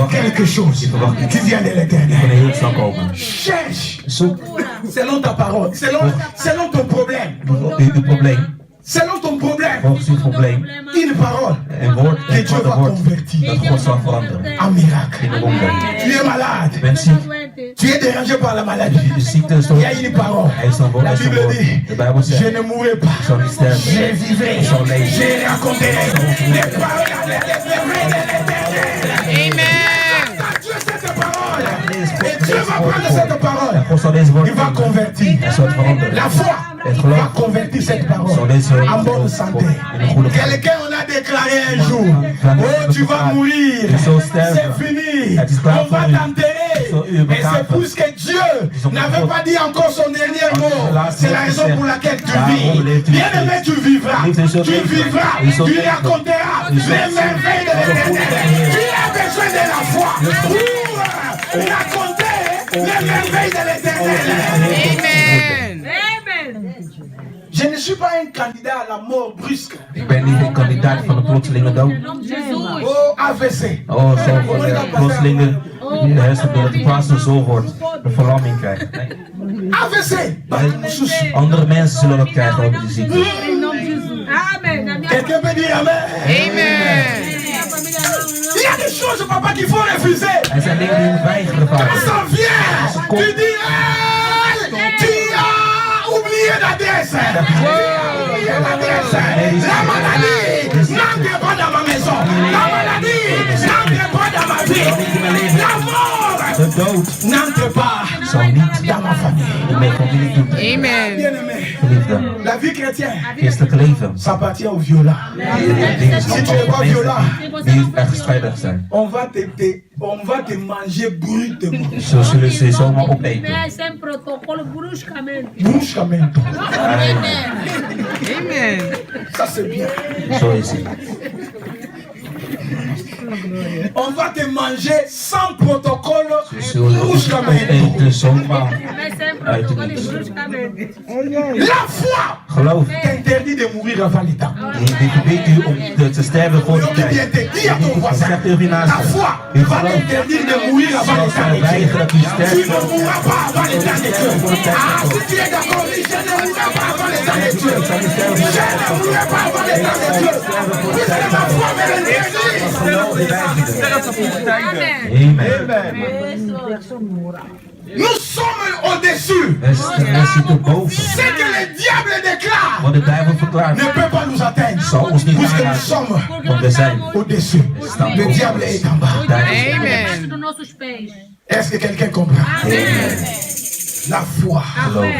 quelque chose qui vient de l'éternel. Cherche selon ta parole, selon ton problème. Selon ton problème, une parole que Dieu va convertir en miracle. Tu es malade, tu es dérangé par la maladie. Il y a une parole. La Bible dit, je ne mourrai pas, je vivrai, je raconterai les paroles de l'éternel. Amen. Dieu cette parole. Et Dieu va prendre cette parole. Il va convertir. La foi va convertir cette parole en bonne santé. Quelqu'un on a déclaré un jour, oh tu vas mourir, c'est fini, on va t'enterrer. Et c'est plus que Dieu n'avait pas dit encore son dernier mot. C'est la raison pour laquelle tu vis. Bien aimé, tu vivras, tu raconteras les merveilles de l'éternel. Tu as besoin de la foi pour raconter les merveilles de l'éternel. Amen. Je ne suis pas un candidat à la mort brusque. Ik ben niet een kandidaat van de plotselinge dood. Oh, AVC. Oh, zo van de plotselinge hersenbloed die plaats van zo wordt, een verlamming krijgt. Nee. AVC. Andere mensen zullen dat krijgen over die ziekte. Quelqu'un peut dire amen. Amen. Il y a des choses, papa, qu'il faut refuser. Er zijn dingen die je moet weigeren, Quand vader. ça vient, tu dis, tu as oublié l'adresse. La maladie n'entre pas dans ma maison. La maladie n'entre pas dans ma vie. La mort De dood n'entre pas zal niet dans ma famille. in mijn familie doen. Amen. Bien aimé, Geliefde, la vie chrétienne, christelijke leven. ça appartient aux violents. Dingen Si tu n'es pas violent, die erg strijdig zijn. on va te manger brutement. Zo zullen ze zomaar opeten. Esse é um protocolo bruscamente. Bruscamente. Amen. Ça c'est bien. Zo is het. On va te manger sans protocole Ze zullen bruscamente. opeten zomaar Esse é um uit de protocolo niets. bruscamente. La foi Geloof. t'interdit de mourir avant le temps. Die verbiedt u om te sterven voor de Donc bien tijd. te dis à ton voisin, Zeg tegen je la naaste. foi Je va geloof. t'interdire de mourir avant le temps Zal de weigeren dat u Dieu. Tu sterft. ne mourras pas avant le temps de Dieu. Ah, si tu es d'accord, dis, je ne mourrai pas avant le temps de Dieu. Je ne mourrai pas avant le temps de Dieu. Puisque ma foi me l'interdit. Amen. Nous sommes au-dessus. Wij zitten boven. Ce que le diable déclare Wat de duivel verklaart ne peut pas nous atteindre. zal ons niet Puisque nous aanraken. sommes Want we zijn au-dessus. Le diable est en bas. Debaixo Amen. dos nossos pés. Est-ce que quelqu'un comprend? La foi. Amém.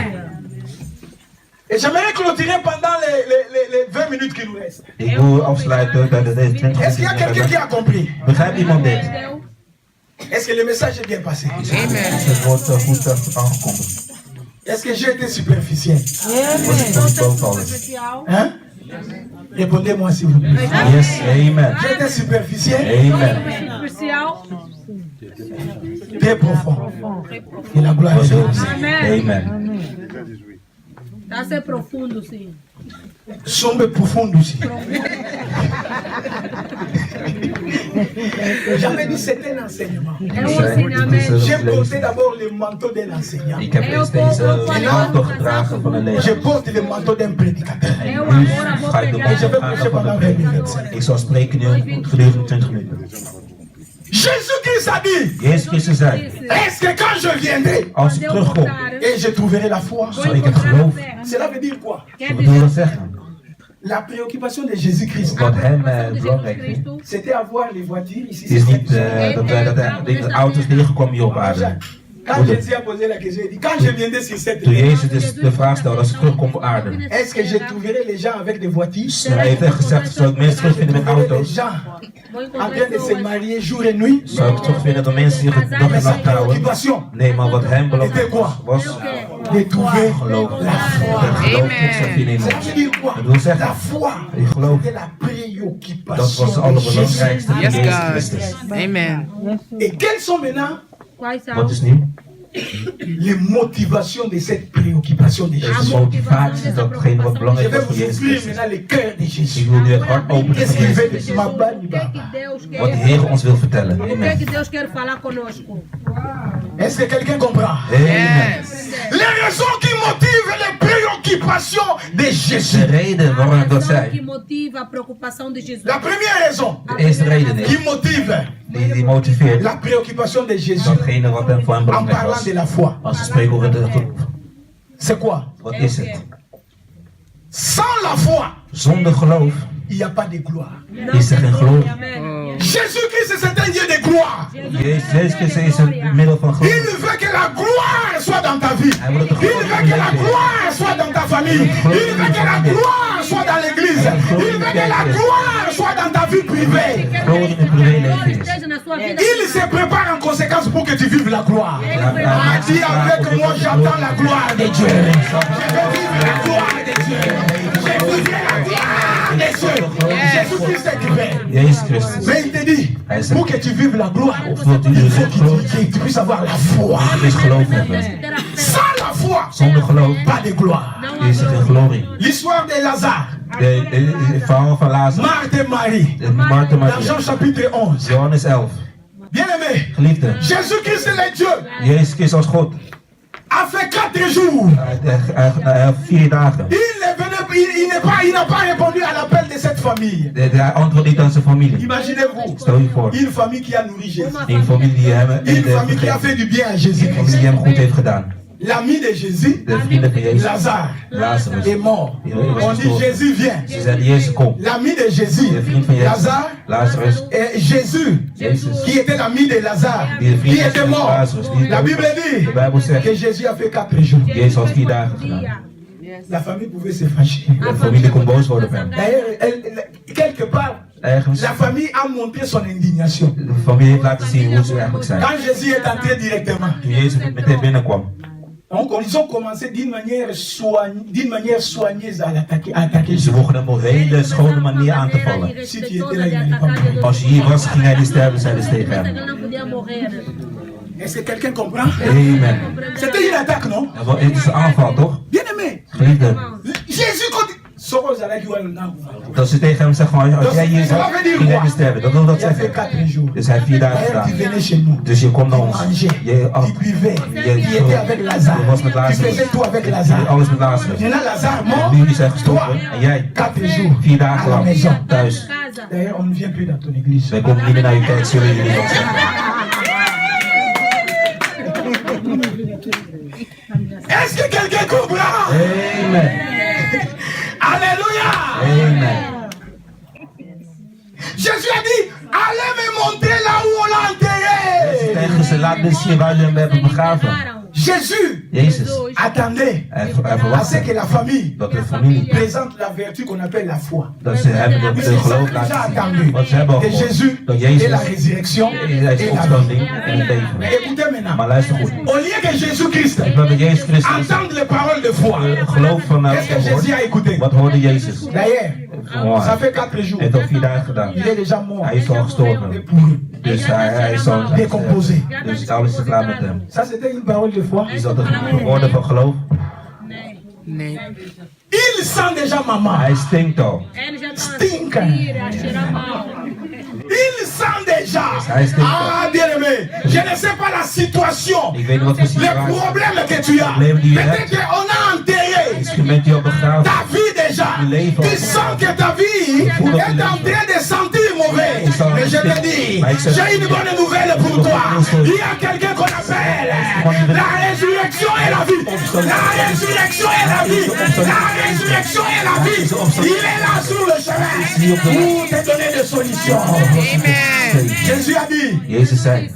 Et j'aimerais clôturer pendant les 20 minutes qui nous restent. Ik wil afsluiten bij de 20 Est-ce qu'il y a quelqu'un qui minuten. a compris? Begrijpt iemand dit? Est-ce que le message est bien passé? Het wordt goed aangekondigd. Est-ce que j'ai été superficiel? Was ik nog niet boven alles? Especial. Hein? Répondez-moi s'il vous plaît. Yes, amen. J'ai été superficiel, Amen. Especial. très profond. Et la gloire est de Dieu. Amém. Amen. Tá Tá ser profundo, sim. Sombre profundo aussi. J'avais dit c'était un enseignement. É um ensinamento. J'ai porté d'abord le manteau d'un enseignant. Ik heb eerst deze mantel gedragen van een Je leraar. porte le manteau d'un prédicateur. Eu Nu agora vou ga ik de pegar. mantel dragen van een prediker. Ik zal spreken nu gedurende 20 minuten. Jésus-Christ a dit, Jezus Christus zei, est-ce que quand je viendrai als ik terugkom, et je trouverai la foi? zal ik het geloof. Cela veut dire quoi? Quer Wat wil dizer, dat zeggen? La préoccupation de Jésus-Christ, Wat hem de belangrijk Jesus vindt, Cristo, c'était avoir les voitures ici. het is niet dat de auto's neergekomen hier op aarde. Quand Jésus a posé la question, il dit, quand je viendrai sur cette Toen terre, Jezus dus de vraag stelde als hij terugkomt op aarde. est-ce que je trouverai les gens avec des voitures? Hij heeft echt gezegd, zou ik mensen terugvinden met Les auto's? gens vou en encontrar train de se pessoas. marier jour et nuit? Zou ik terugvinden dat mensen zich dag en nacht trouwen? Préoccupation Nee, maar wat hem belangrijk was de trouver geloof. la foi. Het geloof terug zou vinden in Ça ons. veut dire quoi? Dat wil zeggen, La foi, je geloof, c'était la dat préoccupation was de de Jésus. allerbelangrijkste van Yes, Jezus God. Christus. Amen. Et quelles sont maintenant Quais são Wat is nu? les motivations de cette préoccupation de Het is Jésus? de motivatie, datgene wat Je belangrijk vais was voor vous Jezus ouvrir Christus. maintenant le cœur de Jésus. Ik wil nu het hart openen Qu'est-ce van qu'il Jezus veut Christus. de Mabani o que é que Baba? Deus Wat de quer? Heer ons wil vertellen. O que é Amen. que Deus quer falar conosco? Est-ce que quelqu'un comprend? Amen. Les raisons qui motivent les préoccupations de De Jésus. reden waarom ik dat razão que zei, motiva a preocupação de Jesus. La première raison de eerste reden qui is, motive die motiveert la préoccupation de Jésus datgene wat hem voor hem en belangrijk parlant was. de la foi, Als we spreken over de geloof. c'est quoi? Wat is het? Sans la foi, Zonder geloof il n'y a pas de gloire. is er geen glorie. Amém. Jésus-Christ, c'est un Dieu de gloire. Jezus Christus is het middel van Il geloof. veut que la gloire soit dans ta vie. Hij wil dat de Il veut que la glorie gloire soit dans ta famille. Il veut que la gloire soit dans l'église. Il veut que la gloire soit dans ta vie privée. glorie in het privéleven is. Esteja na sua vida. Il se prépare en conséquence pour que tu vives la gloire. Ah, dis avec moi, j'attends la gloire de Dieu. Je veux vivre la gloire de Dieu. Je veux vivre la gloire de Dieu. Jésus-Christ est divin. Jezus Christus. Mais il te dit, Hij zegt, pour que tu vives la gloire, of dat u il de faut geloof que tu puisses avoir la foi. is geloof hebben. Ter a fé. Sans la foi, Zonder geloof pas de gloire. Não is er geen glorie. L'histoire de Lazare, Het verhaal van Lazarus. Marthe et Marie, De Martha dans Maria. Jean chapitre 11. Johannes 11. Bien-aimé, Geliefde. Jésus-Christ le Dieu Jezus Christus als God. a fait 4 jours. Hij 4 dagen. Il n'a pas répondu à l'appel de cette famille. Hij antwoordt niet aan zijn familie. Imaginez-vous, Stel je voor. une famille qui a nourri Jésus. Een familie die hem Une eten heeft famille qui a gegeven. fait du bien à Een Jésus. familie die hem goed heeft gedaan. L'ami de Jésus, De vrienden van Jezus. Lazare, Lazarus. est mort. On dit Jésus vient. Ze zeiden Jezus kom. L'ami de Jésus, De vriend van Jezus. Lazare, Lazarus. et Jésus, Jezus. qui était l'ami de Lazare, Die de qui vriend était van mort. Lazarus. Die La Bible de dit Bijbel zegt. que Jésus a fait 4 jours. Jezus had 4 dagen gedaan. La famille pouvait se fâcher. De familie kon boos worden op hem. D'ailleurs, quelque part, Ergens. la famille a montré son indignation. De familie heeft laten zien hoe ze eigenlijk zijn. Quand Jésus est entré directement, Toen Jezus meteen binnenkwam. donc ils ont commencé d'une manière soigneuse à attaquer Ze Jésus. begonnen hem op een hele schone manier aan te vallen. Als je hier was, ging hij niet sterven, zeiden ze tegen hem. Ele não podia morrer. Est-ce que quelqu'un comprend? Amen. C'était une attaque, non? Het is een aanval, toch? Bien aimé. Geliefde. Jésus, quand Dat ze tegen hem zeggen, als jij hier zat, ging jij niet sterven. Dat wil dat zeggen. Dus hij heeft 4 dagen gedaan. Dus je komt naar ons. Je was met Lazarus. Je deed alles met Lazarus. Nu is hij gestorven en jij 4 dagen lang thuis. Wij komen niet meer naar je kerk, zullen jullie dat zeggen. Est-ce que quelqu'un comprend? Amen. Alléluia. Amen. Jésus a dit, allez me montrer là où on l'a enterré. Tegen ze, laat me zien waar jullie hem hebben begraven. Jésus Jezus attendait hij à ce verwachtte que la famille dat de familie, présente la vertu qu'on appelle la foi. dat ze hem de geloof laten zien. Want ze hebben al De gehoord Jésus dat et Jezus la résurrection is et la vie. opstanding en het leven. Mais écoutez maintenant, Maar luister goed. au lieu que Jésus-Christ Ik wil dat Jezus Christus entende les paroles de foi, geloof van qu'est-ce que Jésus a écouté? wat hoorde Jezus? D'ailleurs, ça fait 4 jours. Hij heeft al 4 dagen gedaan. Il est déjà mort. Hij is al gestorven. Et pour eux. Dus hij is al Décomposé. Dus alles is klaar met hem. Ça c'était une parole de foi. Is dat een woorden van geloof? Nee. Il sent déjà maman. Hij stinkt al. Ele já está Stinker. a cheirar mal. Il sent déjà. Hij stinkt al. Ah, bien-aimé, je ne sais pas la situation, Ik weet niet wat voor le situatie. problème que tu as. Probleem die je Peut-être hebt. qu'on a enterré Misschien bent je al begraven. ta vie déjà. Je leven al. Tu sens que ta vie est voelt dat je en train leeft. de sentir mauvais. Je sens Mais je te dat- dis, Maar ik zeg- j'ai une bonne nouvelle pour Ik heb toi. een nieuws voor je. Il y a quelqu'un qu'on appelle Gewoon la résurrection et la vie. La résurrection et la vie. La résurrection et la vie. Il est là sur le chemin pour te donner des solutions. Amen. Jésus a dit, Jezus zei,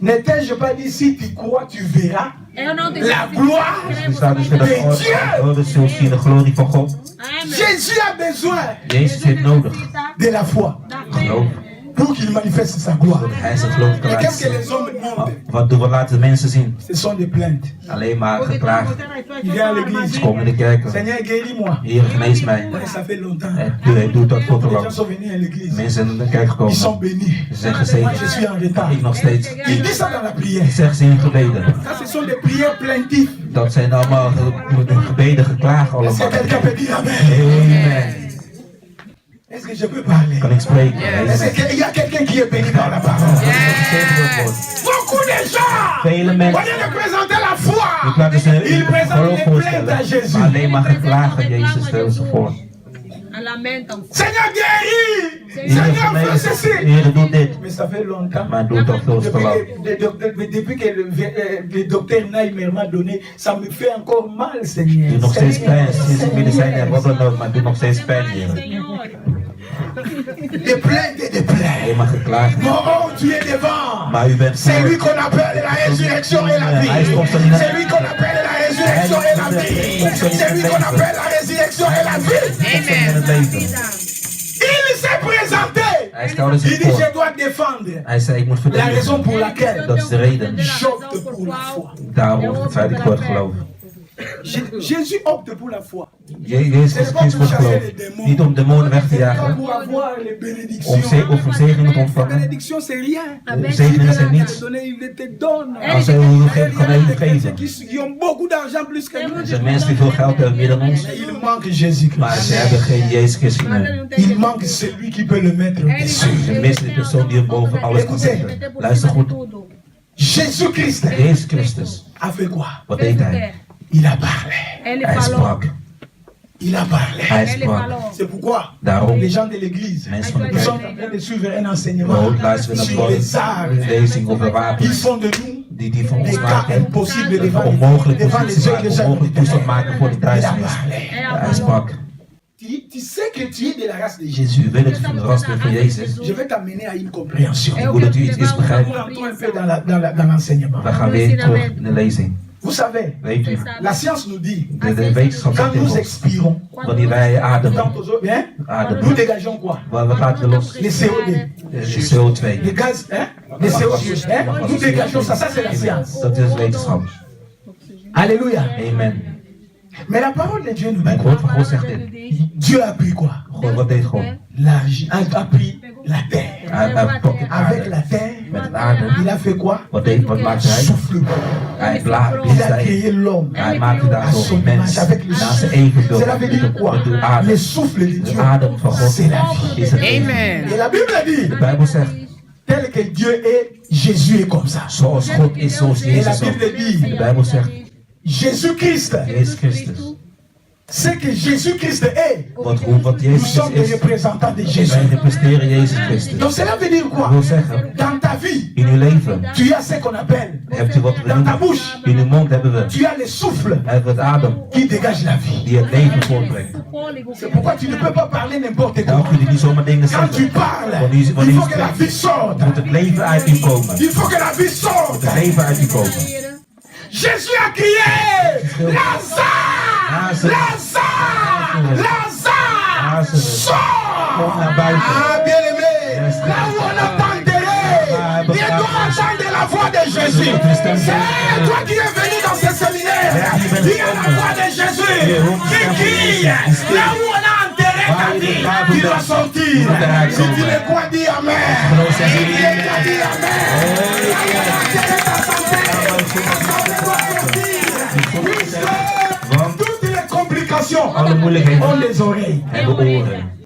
n'ai-je pas dit si tu crois, tu verras Eu não te la gloire. er staat dus weer dat oren zult zien de glorie van God. Amém. Jésus a besoin Jezus heeft nodig de la foi geloof. pour qu'il manifeste sa gloire. Hij zijn geloof kan Et laten qu'est-ce que zien. les hommes demandent? Wat doen we laten de mensen zien? Ce sont des plaintes. Alleen maar geklaagd. Il vient à l'église. Ze komen in de kerken. Seigneur, guéris-moi. Heer, genees mij. Ouais, ça fait longtemps. Hij doet dat voor te Les gens lang. sont venus à l'église. Mensen zijn in de kerk Ils sont gekomen. bénis. Ze zijn Moi, je gezegend. suis en retard. Ik nog steeds. Il dit ça dans la prière. Ik zeg ze in gebeden. Ça, ce sont des prières plaintives. Dat zijn allemaal gebeden, geklagen Est-ce allemaal. que quelqu'un peut dire Amen? Amen. Est-ce que je peux parler? Kan ik spreken? Est-ce Amen. qu'il y a quelqu'un qui est béni par la parole? Beaucoup de gens, Vele au mensen. lieu de présenter la foi, Ik laat dus een ils présentent geloof des plaintes à voorstellen. Jésus. Maar alleen maar geklagen Jezus stellen ze voor. Lamentam. Seigneur, guéris! Heer, Seigneur, fais genees. ceci! Heer, doe dit. Mais ça fait longtemps. Maar doe toch veel te lang. Depuis que le docteur Naïmer m'a donné, ça me fait encore mal, Seigneur. Doe nog steeds pijn. Sinds ik medicijn heb, wat dan ook, maar doe nog steeds pijn, Heer. Senhor. Des plaintes et des plaintes. Alleen maar geklaagd. Mon oh, tu es devant. Maar u bent C'est lui voor. qu'on appelle la résurrection et la vie. C'est lui qu'on appelle la résurrection et la vie. C'est lui qu'on appelle la résurrection et la vie. Ik zeg in het leven. Il s'est présenté. Hij stelde Il zich dit, je voor. dois défendre Hij zei, ik moet la raison verdedigen. pour laquelle Dat is de reden. j'opte pour la foi. Daarom wordt het feit voor het geloof. Jésus opte pour la foi. Jezus kiest voor het geloof. Niet om demonen weg te Pas jagen. pour avoir les Om bénédictions. zegeningen te La ontvangen. bénédiction, c'est rien. Zegeningen zijn Il te niets. donne, il te donne. Als hij u geeft, kan hij u geven. Qui ont beaucoup d'argent plus que Er nous. zijn mensen die veel geld hebben, meer dan ons. Mais il manque Jésus Maar Christ. ze hebben geen Jezus Christus meer. Il manque celui qui peut le mettre au-dessus. Ze missen die persoon die hem boven alles kan zetten. Luister goed. Jésus Christ Jezus Christus. a fait quoi? Wat deed hij? Il a parlé. Ele Hij falou. sprak. Il a parlé. Hij Ele sprak. falou. C'est pourquoi Daarom, les gens de l'église, mensen van de ils sont kerk, en train de suivre un enseignement we luisteren naar sur les armes. de lezing over Ils wapens. font de nous Die van des ons cas maken. impossibles Dat we devant onmogelijk les positie yeux maken, des gens. onmogelijk toestand maken voor de Il a duisternis. parlé. Hij sprak. Tu sais que tu es de la race de Jésus. Jezus, u weet dat u van de ras bent van Jezus. Je vais t'amener à une compréhension. Ik wil dat u iets begrijpt. Rentrons un peu dans l'enseignement. We gaan weer terug in de lezing. Vous savez, Weet u, la science nous dit, de wetenschap quand zegt tegen nous ons, expirons, wanneer wij ademen, quand nous ademen, dégageons quoi? wat laten we los? Les CO2. De CO2. Les gaz, hein? Les CO2. Hein? Nous dégageons ça, ça c'est la science. Dat is wetenschap. Alléluia. Amen. Mais la parole de Dieu nous Maar dit het quoi? woord van God zegt dit. Dieu a pris quoi? God, wat deed God? A pris la terre. Hij pakte Avec aarde. la terre, Met het aarde. il a fait quoi? Wat maakte hij? Souffle. Hij Il a blaasde. créé l'homme. Hij maakte À daardoor son een image, mens avec le naar zijn souffle. evenbeeld. Cela veut dire quoi? Met de Le adem. souffle de De Dieu, adem van God c'est la vie. is het leven. Amen. Et la Bible dit, De Bijbel zegt, tel que Dieu est, Jésus est comme ça. zoals God is, zoals Et la Jezus ook. Bible dit, De Bijbel zegt, Jésus-Christ, Jezus Christus. ce que Jésus-Christ est, Wat nous Jezus sommes des is, représentants de Jésus. wij representeren Jezus Christus. Donc cela veut dire Dat quoi? wil zeggen, Dans ta vie, in uw leven tu as ce qu'on appelle, hebt u wat we dans ta noemen. bouche, In uw mond hebben we tu as le souffle het adem qui dégage la vie. die het leven voortbrengt. C'est pourquoi tu ne peux pas parler n'importe Daarom comment. kun je niet zomaar dingen Quand tu zeggen. parles, Wanneer il u faut que la vie spreekt, sorte. moet het leven uit u komen. Il faut que la vie sorte. Het leven uit u komen. Jésus a crié, Lazare, Lazare, Lazare, sors. Kom naar buiten. Ah, bien-aimé, là où on a enterré, il doit entendre la voix de Jésus. C'est toi qui es venu dans ce séminaire. Il y a la voix de Jésus qui crie. Là où on a enterré ta vie, tu dois sortir. Si tu le crois, dis Amen. Si tu le crois, dis Amen. Là où on a enterré ta santé, ta santé doit sortir. Puisque toute situations Alle moeilijkheden ont des oreilles. hebben oren.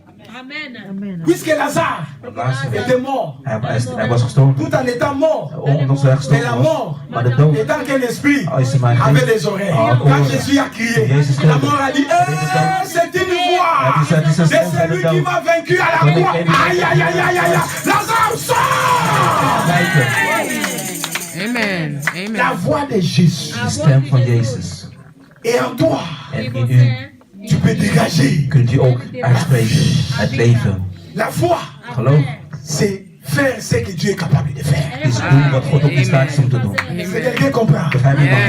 Amen. Puisque Lazare Lazarus, était mort, hij was gestorven. tout en étant mort, Ondanks dat hij mais la gestorven was. mort, Maar de dood, étant qu'un esprit, als je mijn avait geest des oreilles. had Quand oren. Jésus a crié, Jezus la schreeuwde. mort a dit, c'est une voix Het is een de stem van de celui qui dood. m'a vaincu à la Van croix. degene die Aïe, aïe, aïe, aïe, aïe, aïe. Lazare, sort! Kijken, Amen. La Amen. voix de Jésus. de stem van Jezus. Et en toi, En in u tu peux dégager. kunt u ook uitspreken het leven. La foi, Geloof c'est faire ce que Dieu est capable de faire. is doen wat God ook in staat is om te doen. Est-ce que quelqu'un comprend? Begrijp je wat?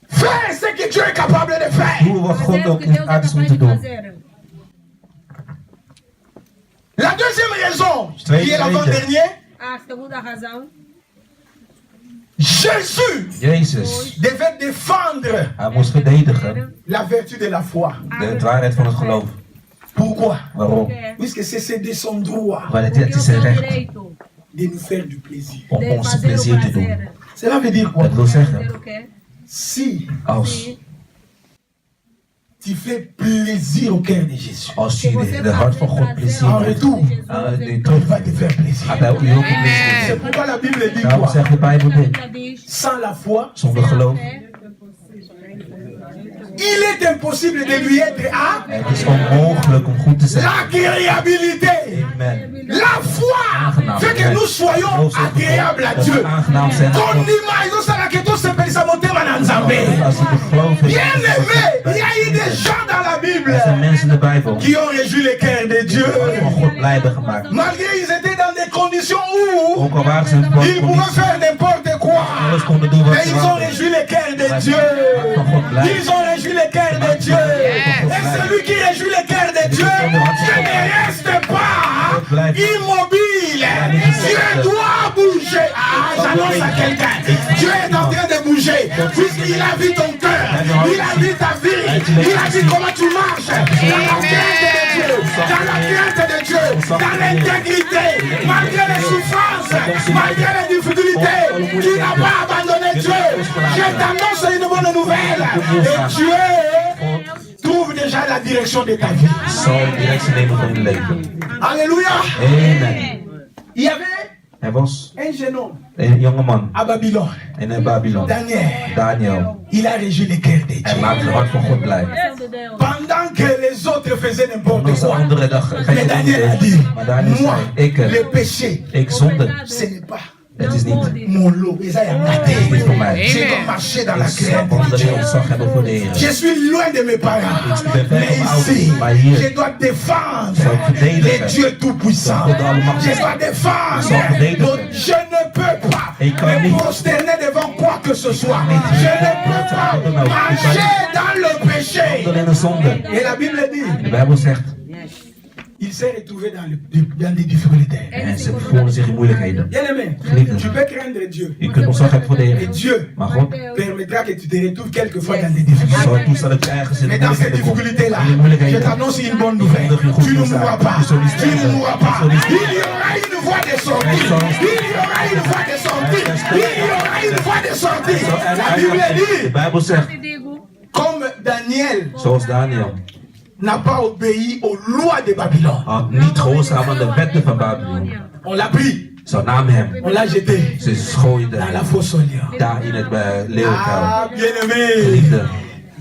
Faire ce que Dieu est capable de faire. Doe wat God ook in staat is om te doen. La deuxième raison, Tweede qui est reden. l'avant-dernier, A segunda razão, Jésus Jezus, devait défendre hij moest verdedigen la vertu de la foi. de waarheid van het geloof. Pourquoi? Waarom? Puisque c'est de son droit Want het porque o is zijn seu recht direito de nous faire du plaisir. om de ons fazer o plezier te doen. prazer. Cela veut dire quoi? Dat wil zeggen, Fazer o quê? Si als tu fais plaisir au cœur de Jésus, je de hart van God plezier en doet, retour, nu il terug va te faire plaisir. gaat hij ook u ook een plezier C'est doen. pourquoi la Bible dit Daarom quoi? zegt de Bijbel dit. Ela diz, Sans la foi, Zonder geloof, il est impossible de lui être à het is onmogelijk om goed te zijn. l'agréabilité. Amen. La foi fait que nous soyons agréables à Dat Dieu. we aangenaam zijn aan God. Kondima ezosala que tosepelisa motema na Nzambe. Als we geloven, Bien aimé, il y a eu des gens dans la Bible er zijn mensen in de Bijbel qui ont réjoui le cœur de Dieu. die van God blij hebben gemaakt. Malgré ils étaient dans des conditions où Ook al waren ze in een ils pouvaient conditie, faire n'importe quoi. alles konden doen wat Mais ze ils ont wilden. réjoui le cœur de Dieu. Ils ont réjoui le cœur de Dieu. Et celui qui réjouit le cœur de Dieu, Dieu ne reste pas immobile. Dieu doit bouger. Ah, j'annonce à quelqu'un. Dieu est en train de bouger. Puisqu'il a vu ton cœur, il a vu ta vie, il a vu comment tu marches. Dans la crainte de Dieu, dans la crainte de Dieu, dans l'intégrité, malgré les souffrances, malgré les difficultés, tu n'as pas abandonné Dieu. Je t'annonce une bonne nouvelle. Et Dieu trouve déjà la direction de ta vie. Zal de directie nemen van je leven. Alléluia. Amen. Il y avait Er was un jeune homme een jongeman à Babylone, in Babylon, Daniel. Daniel. Il a réjoui le cœur de Hij Dieu. maakte het hart van God blij. de Deus. Pendant que les autres faisaient n'importe Omdat de quoi. andere dag Mais geen Daniel a deed. dit, Maar Daniel moi, zei, le péché, ik zonde. ce n'est pas Het is niet mon lot. Et ça, il y a maté. dit voor mij. Je dois marcher dans la Ik zal crainte de omdat Dieu. ik ontzag hebben voor de Heer. Je suis loin de mes parents. Ik ben ver Mais van mijn ouders. ici, Maar hier je dois défendre zal ik le verdedigen. Dieu Tout-Puissant. God Almachtig. Je dois défendre. Ik zal verdedigen. Donc, je ne peux pas Ik kan me niet. prosterner devant quoi que ce soit. Je ne peux pas marcher dans le péché. Wandelen in de zonde. Et la Bible dit, De Bijbel zegt, il s'est retrouvé dans des difficultés. en ze bevonden zich in moeilijkheden. Bien-aimé, Geliefden, tu peux craindre Dieu. je kunt ontzag hebben voor de Et Heer. Dieu Maar God permettra que tu te retrouves quelquefois dans des zal difficultés. toestaan dat je ergens in de Mais dans ces moeilijkheden komt. difficultés-là, In die je moeilijkheden. t'annonce une bonne nouvelle. Tu ne mourras pas. Tu ne mourras pas. Il y aura une voie de sortie. Il y aura une voie de sortie. Il y aura une voie de sortie. La Bible De dit, Bijbel zegt, Te digo, comme Daniel zoals Daniel n'a pas obéi aux lois de Babylone, had niet gehoorzaam aan de wetten van Babylon. on l'a pris, Ze namen hem, on l'a jeté ze gooiden dans la hem fosse aux lions. daar in het leeuwenkuil. Ah, bien-aimé, Geliefde,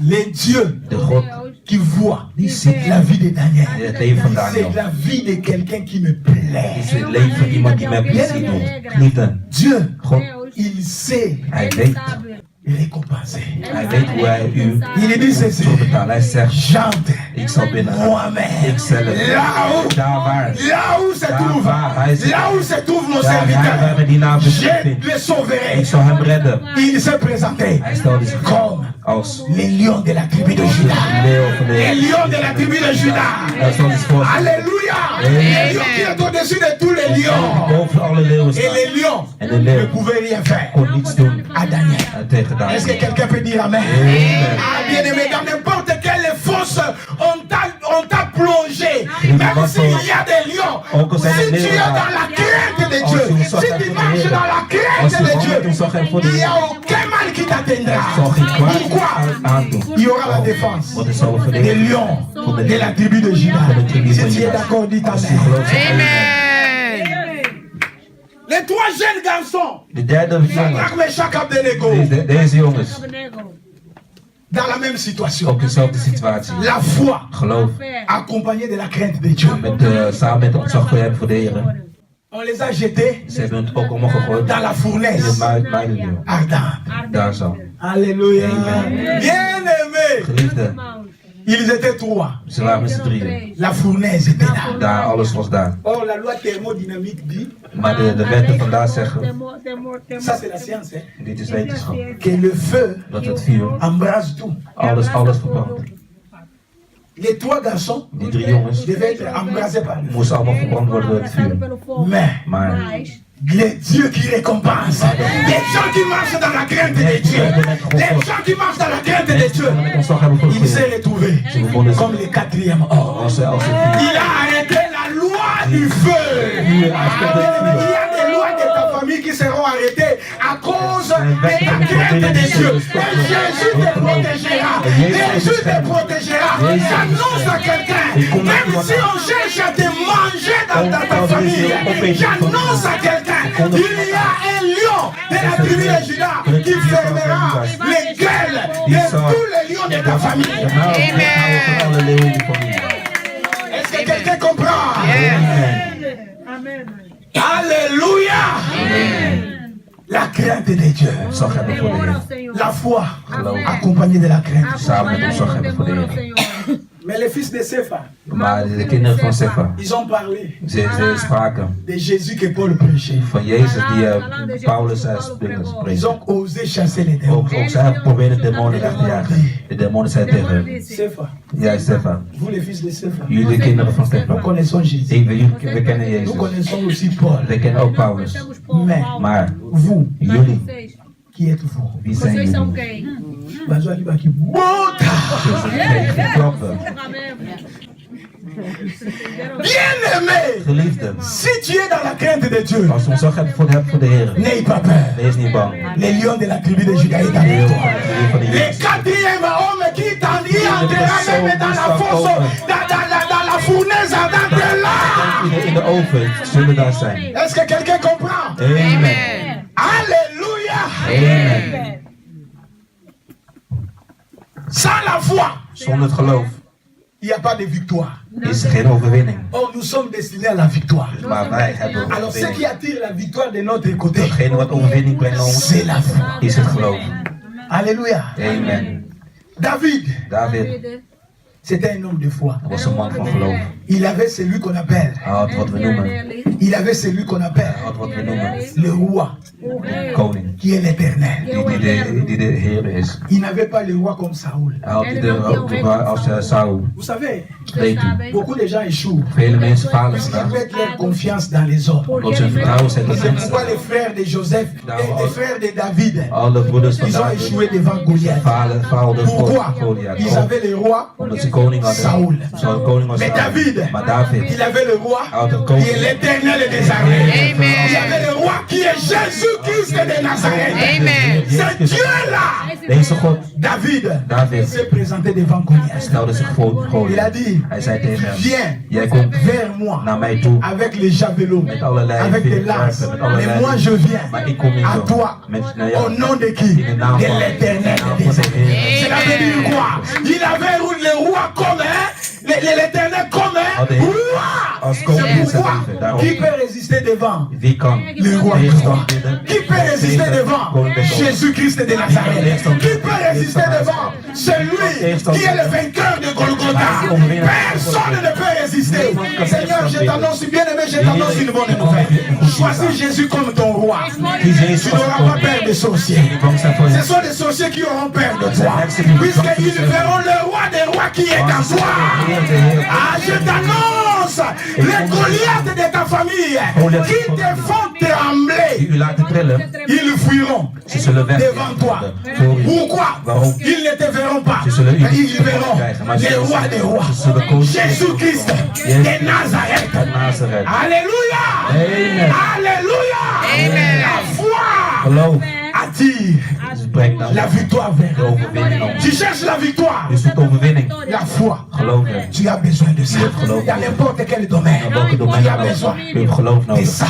les dieux de God qui voit die ziet la vie de Daniel, het leven van Daniel. c'est la vie de quelqu'un qui me Het plaît. is het leven van iemand die mij plezier doet. Geliefde, Dieu, God, il sait hij ele weet, sabe. récompenser. hij weet hoe hij u Il dit ceci, zal betalen. Hij zegt, chante ik zal binnen. moi-même. Ikzelf, Là-haut, daar waar, là où se trouve, là où se trouve mon daar waar serviteur, we die naam je vindt. le sauverai. Ik zal hem redden. Il s'est présenté Hij stelde zich comme als les lions de la tribu de Juda. leeuw van de Les Heer. lions de la tribu de Juda. Hij stelde zich voor Alléluia. Amen. Les lions qui est au-dessus de tous les lions. boven alle leeuwen Et staan. les lions En de ne leeuw pouvaient rien faire kon niets doen à Daniel. tegen Est-ce que Daniel. quelqu'un peut dire Amen? Amen. Ah, bien aimé, dans n'importe quelle fosse, on t'a plongé. Mais Même s'il y a des lions, si tu es dans la crainte de Dieu, si tu marches dans la crainte de Dieu, il n'y a aucun mal qui t'atteindra. Pourquoi? Il y aura la défense des lions de la tribu de Juda. Si tu es d'accord, dis Amen. Les 3 jeunes garçons, Shadrach, Meshach, Abednego, deze jongens, dans la même situation. ook dezelfde situatie. La foi, Geloof, accompagnée de la crainte de Dieu. samen met de ontzag voor hem voor de Heer. On les a jetés Ze hebben het ook omhoog gegooid dans la in de fournaise muilenleeuw. ardente. Daar zo. Alléluia. Amen. Bien-aimés, Geliefde, ils étaient 3. ze waren met z'n drieën. La fournaise était là. Daar, alles was daar. Or, la loi thermodynamique dit, Maar de wetten vandaag zeggen, ça c'est la science, hein, dit is wetenschap, que le feu dat het vuur embrase tout. alles verbrandt. Les 3 garçons Die 3 jongens devaient être embrasés par le feu. moesten allemaal verbrand worden door het vuur. Maar Les dieux qui récompensent, les gens qui marchent dans la crainte de Dieu, les gens qui marchent dans la crainte de Dieu, ontzag hebben voor il s'est het retrouvé comme le 4e or. als het Il a arrêté la loi du feu. Il y a des lois de ta famille qui seront arrêtées à cause de ta crainte de Dieu. Et Jésus te protégera. Jésus te protégera. J'annonce à quelqu'un, même si on cherche à te manger dans ta famille, j'annonce à quelqu'un, il y a un lion de la tribu de Juda qui fermera les gueules de tous les lions de ta famille. Est-ce que quelqu'un comprend? Amen. Alléluia. La crainte de Dieu. ontzag hebben voor de Heer. La foi accompagnée de la crainte. Samen met ontzag hebben voor de Heer. Mais les fils de Sepha, Maar de kinderen van Sefa, ils ont parlé ze spraken de Jésus que Paul prêchait. van Jezus die Paulus dingen Ils spreekt. ont osé chasser les démons. Ook zij probeerden demonen weg te jagen. De demonen zeiden tegen hem, Sepha, jij Sefa, vous les fils de Sepha, jullie kinderen van Sefa, nous connaissons Jésus. we kennen Nous Jezus. connaissons aussi Paul. We kennen ook Paulus. Maar Vous, jullie, qui êtes-vous? wie zijn Vocês são jullie? quem? Bazouaki Baki. Bota! Geen klappen. Bien-aimé, Geliefde, si tu es dans la crainte de Dieu, als we ontzag hebben voor de Heer, n'aie pas peur. wees niet bang. Les lions de la tribu de Juda est avec toi. Le 4e homme qui t'en dit entrera même dans la fosse, dans la fournaise ardente est là. In de oven zullen daar zijn. Est-ce que quelqu'un comprend? Amen. Alléluia. Amen. Sans la foi, Zonder het geloof il n'y a pas de victoire. is er geen overwinning. Or, nous sommes destinés à la victoire. Maar wij hebben Alors, ce qui overwinning. attire la victoire de notre côté, Hetgene wat overwinning brengt naar ons, c'est la foi. is het geloof. Alléluia. Amen. David, David c'était un homme de foi. was een man van geloof. Il avait celui qu'on appelle, Hij had wat we noemen, il avait celui qu'on appelle hij had wat we noemen, le roi, koning. qui est l'éternel. Die de Heer is. Il n'avait pas le roi comme Saoul. Hij had als Saul. Vous savez, Weet u, beaucoup de gens échouent. vele mensen falen Ils vandaag. mettent leur confiance dans les hommes. Omdat ze hun vertrouwen zetten op C'est mensen. pourquoi les frères de Joseph et les frères de David, Alle broeders van ils ont échoué David devant Goliath. faalden voor Pourquoi? Goliath. Ils avaient le roi, Omdat ze koning hadden. Saul. Zo'n koning was Mais Saul. David, Maar David il avait le roi had een qui est koning. l'éternel des armées. Il avait le roi qui est Jésus-Christ de Nazareth. C'est Dieu-là. Deze God, David David, s'est présenté devant Goliath. stelde zich voor Il a Goliath. dit, Hij zei tegen hem, viens jij komt vers moi naar mij toe avec les javelots, met allerlei avec des lances. vuurwerpen, met Mais allerlei. moi je viens Maar ik kom niet à zo. toi Naar jou. au nom de qui? In de naam De van l'éternel de des armées. Heer. Cela veut dire quoi? Il avait le roi comme l'éternel comme Hadden roi. als C'est koning in zijn pourquoi leven. Daarom, qui peut résister devant wie kan le roi tegenstand bieden? qui peut résister devant Jésus-Christ de Nazareth? Qui peut résister devant celui qui est le vainqueur de Golgotha? Personne ne peut résister. Seigneur, je t'annonce, bien-aimé, je t'annonce une bonne nouvelle. Choisis Jésus comme ton roi. Tu n'auras pas peur des sorciers. Ce sont les sorciers qui auront peur de toi, puisqu'ils verront le roi des rois qui est en toi. Ah, je t'annonce les Goliaths de ta famille qui te font trembler, ils fuiront devant toi. Pourquoi? Ils ne te verront pas, mais ils verront les rois des rois, Jésus-Christ de Nazareth. Alléluia. Alléluia. La foi attire la victoire vers nous. Tu cherches la victoire, la foi. Tu as besoin de ça. Dans n'importe quel domaine, tu as besoin de ça.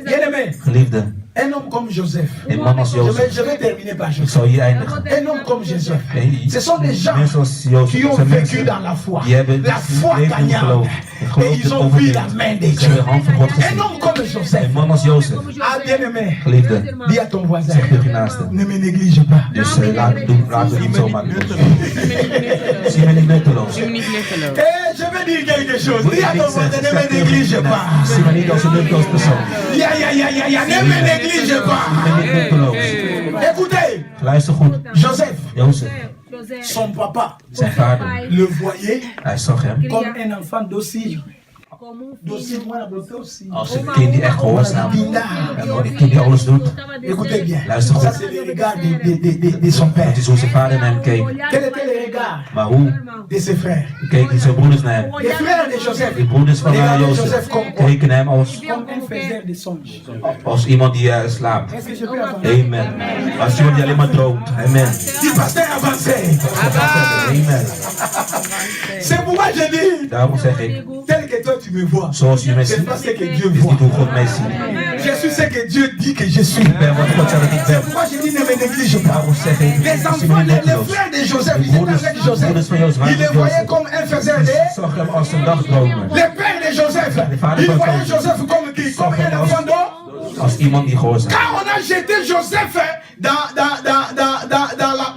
Bien-aimé, un homme comme Joseph, je vais terminer par Joseph. Un homme comme Joseph, ce sont des gens qui ont vécu dans la foi gagnante. Et ils ont vu la main de Dieu. Un homme comme Joseph, ah bien-aimé, dis à ton voisin, ne me néglige pas. Et je vais dire quelque chose, dis à ton voisin, ne me néglige pas. Ne me néglige pas. Écoutez, Joseph, son papa le voyait comme un enfant docile. Als een kind die echt gehoorzaam is. Een kind die alles doet. Luister goed. De son père. Het is hoe zijn vader naar hem keek. Maar hoe keken zijn broeders naar hem? De broeders van Jozef keken naar hem als iemand die slaapt. Amen. Als iemand die alleen maar droomt. Amen. Amen. Daarom zeg ik, zoals je mij ziet, is niet hoe God mij ziet. Je suis ce que Dieu dit que je suis. Ik ben wat God zegt dat ik ben. Moi je dis ne me néglige pas. Daarom zeg ik, les enfants, les frères de Joseph, ils étaient avec Joseph. Ils le voyaient comme un faiseur de... zag hem als een dagdromer. Les pères de Joseph, ils voyaient Joseph comme qui? Comme un enfant d'or. Als iemand die gehoorzaam. Quand on a jeté Joseph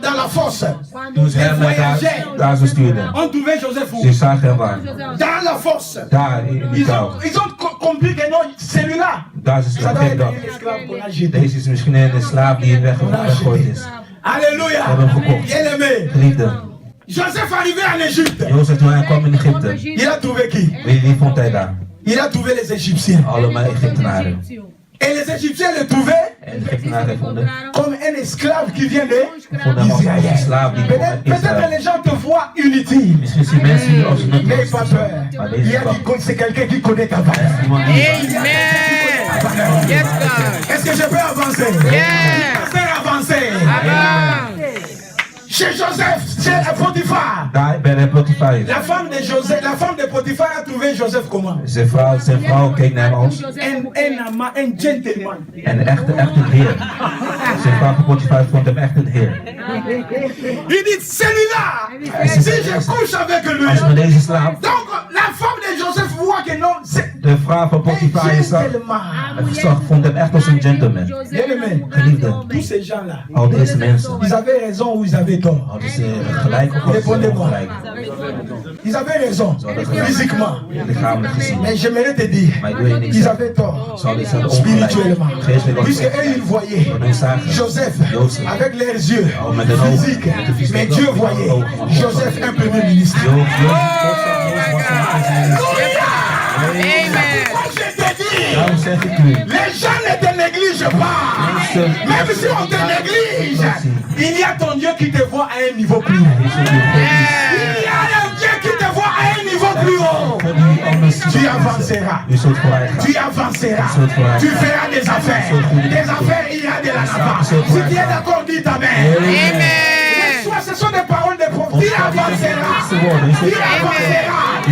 dans la fosse, toen ze hem daar zo stuurden. on trouvait Joseph où? Ze zagen hem waar. Dans la fosse. Daar in die kou. Ils ont compris que non, celui-là. Daar is geen dag. Deze is misschien een slaaf die weggegooid is. Alléluia. We hebben hem gekocht. Bien-aimé. Geliefde. Joseph arrivait en Égypte. Jozef toen hij kwam in Egypte. Il a trouvé qui? Wie vond hij daar? Il a trouvé les Égyptiens. Allemaal Egyptenaren. Et les Égyptiens le trouvaient comme un esclave qui vient d'Israël. Peut-être les gens te voient inutile. N'aie pas peur. C'est quelqu'un qui connaît ta valeur. Amen. Yes, God. Est-ce que je peux avancer? Yes. Je peux avancer. Chez Joseph, chez Potiphar. La femme de Joseph, la femme de Potiphar a trouvé Joseph comment? Zijn vrouw keek naar hem als un gentleman. Een echte heer. Zijn vrouw van Potiphar vond hem echt een heer. Il dit celui-là, si je couche avec lui. Als ik met deze slaap. Donc la femme de Joseph voit que non, c'est de vrouw van Potiphar vond hem echt als een gentleman. Geliefde. Tous ces gens-là. Al deze mensen. Ils avaient raison ou ils avaient tort? Hadden ze gelijk of hadden ze ongelijk? Ils avaient raison, physiquement. Mais j'aimerais te dire, ils avaient tort, spirituellement. Puisque eux, ils voyaient Joseph avec leurs yeux physiques. Mais Dieu voyait Joseph un premier ministre. Les gens ne te négligent pas. Même si on te néglige, il y a ton Dieu qui te voit à un niveau plus haut. Il y a un Dieu qui te voit à un niveau plus haut. Tu avanceras. Tu avanceras. Tu feras des affaires. Des affaires, il y a de la nava. Si tu es d'accord, dis ta mère. Amen. Ce sont des paroles de prophète. Tu avanceras. Tu avanceras. Tu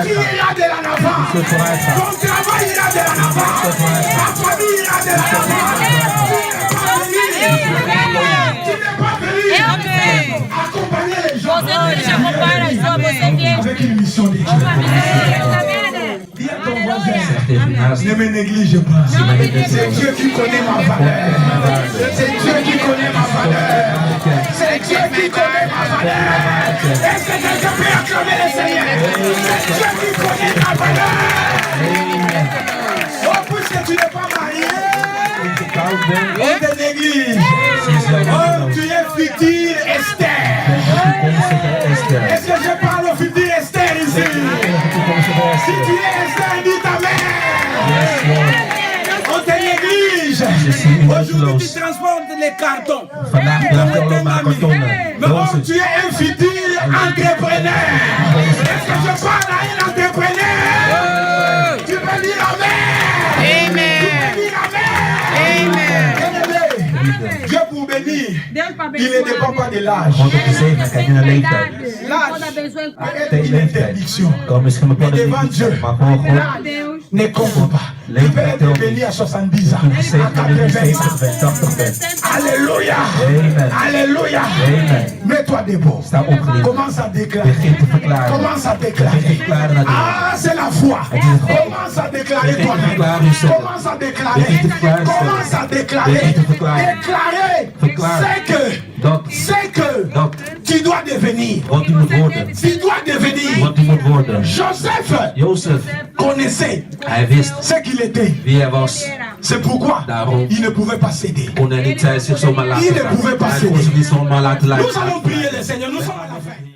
iras de la nava. Ton travail ira de la nava. Ta famille ira de la nava. Tu n'es pas venu accompagner les gens avec une mission de Dieu. Dis à ton voisin, ne me néglige pas. C'est Dieu qui connaît ma valeur. C'est Dieu qui connaît ma valeur. C'est Dieu qui connaît ma valeur. Est-ce que quelqu'un peut acclamer le Seigneur? C'est Dieu qui connaît ma valeur. Oh, puisque tu n'es pas marié, on te néglige. Oh, tu es futur Esther. Est-ce que je parle au futur Esther ici? Si tu es Esther, dis ta mère. On te Aujourd'hui, tu transportes les cartons. Vandaag draagt je allemaal kartonnen. Mais oh, tu es un futur entrepreneur. Est-ce que je parle à un entrepreneur? Tu peux dire Amen. Amen. Tu peux dire Amen. Dieu pour bénir, il ne dépend pas de l'âge. God op de zegen, kijk naar de leeftijd. Arrête l'interdiction. Kan misschien een bepaalde Devant leeftijd Dieu. zijn, maar voor God. Ne compte pas. Tu peux être béni à 70 ans, Toen je à 70 80 ans. bent, 80 bent. Alléluia. Amen. Alléluia. Amen. Mets-toi debout. Sta opgericht. Commence à déclarer. Begin te verklaren. Commence à Begin te déclarer. verklaren naar de Ah, c'est la foi. Het is het God. Commence à déclarer Begin te toi-même. verklaren jezelf. Commence à déclarer. Begin te verklaren jezelf. Commence à déclarer. Begin te verklaren. Déclarer. Verklaar. C'est que dat tu dois devenir. wat u moet worden. Tu dois devenir. Wat u moet worden. Joseph Jozef, connaissait hij wist ce qu'il était. wie hij was. C'est pourquoi Daarom il ne pouvait pas céder. kon hij niet zich zomaar laten Il ne gaan. pouvait pas Hij kon céder. zich niet zomaar laten Nous leiden. allons prier le Seigneur. Nous sommes à la fin.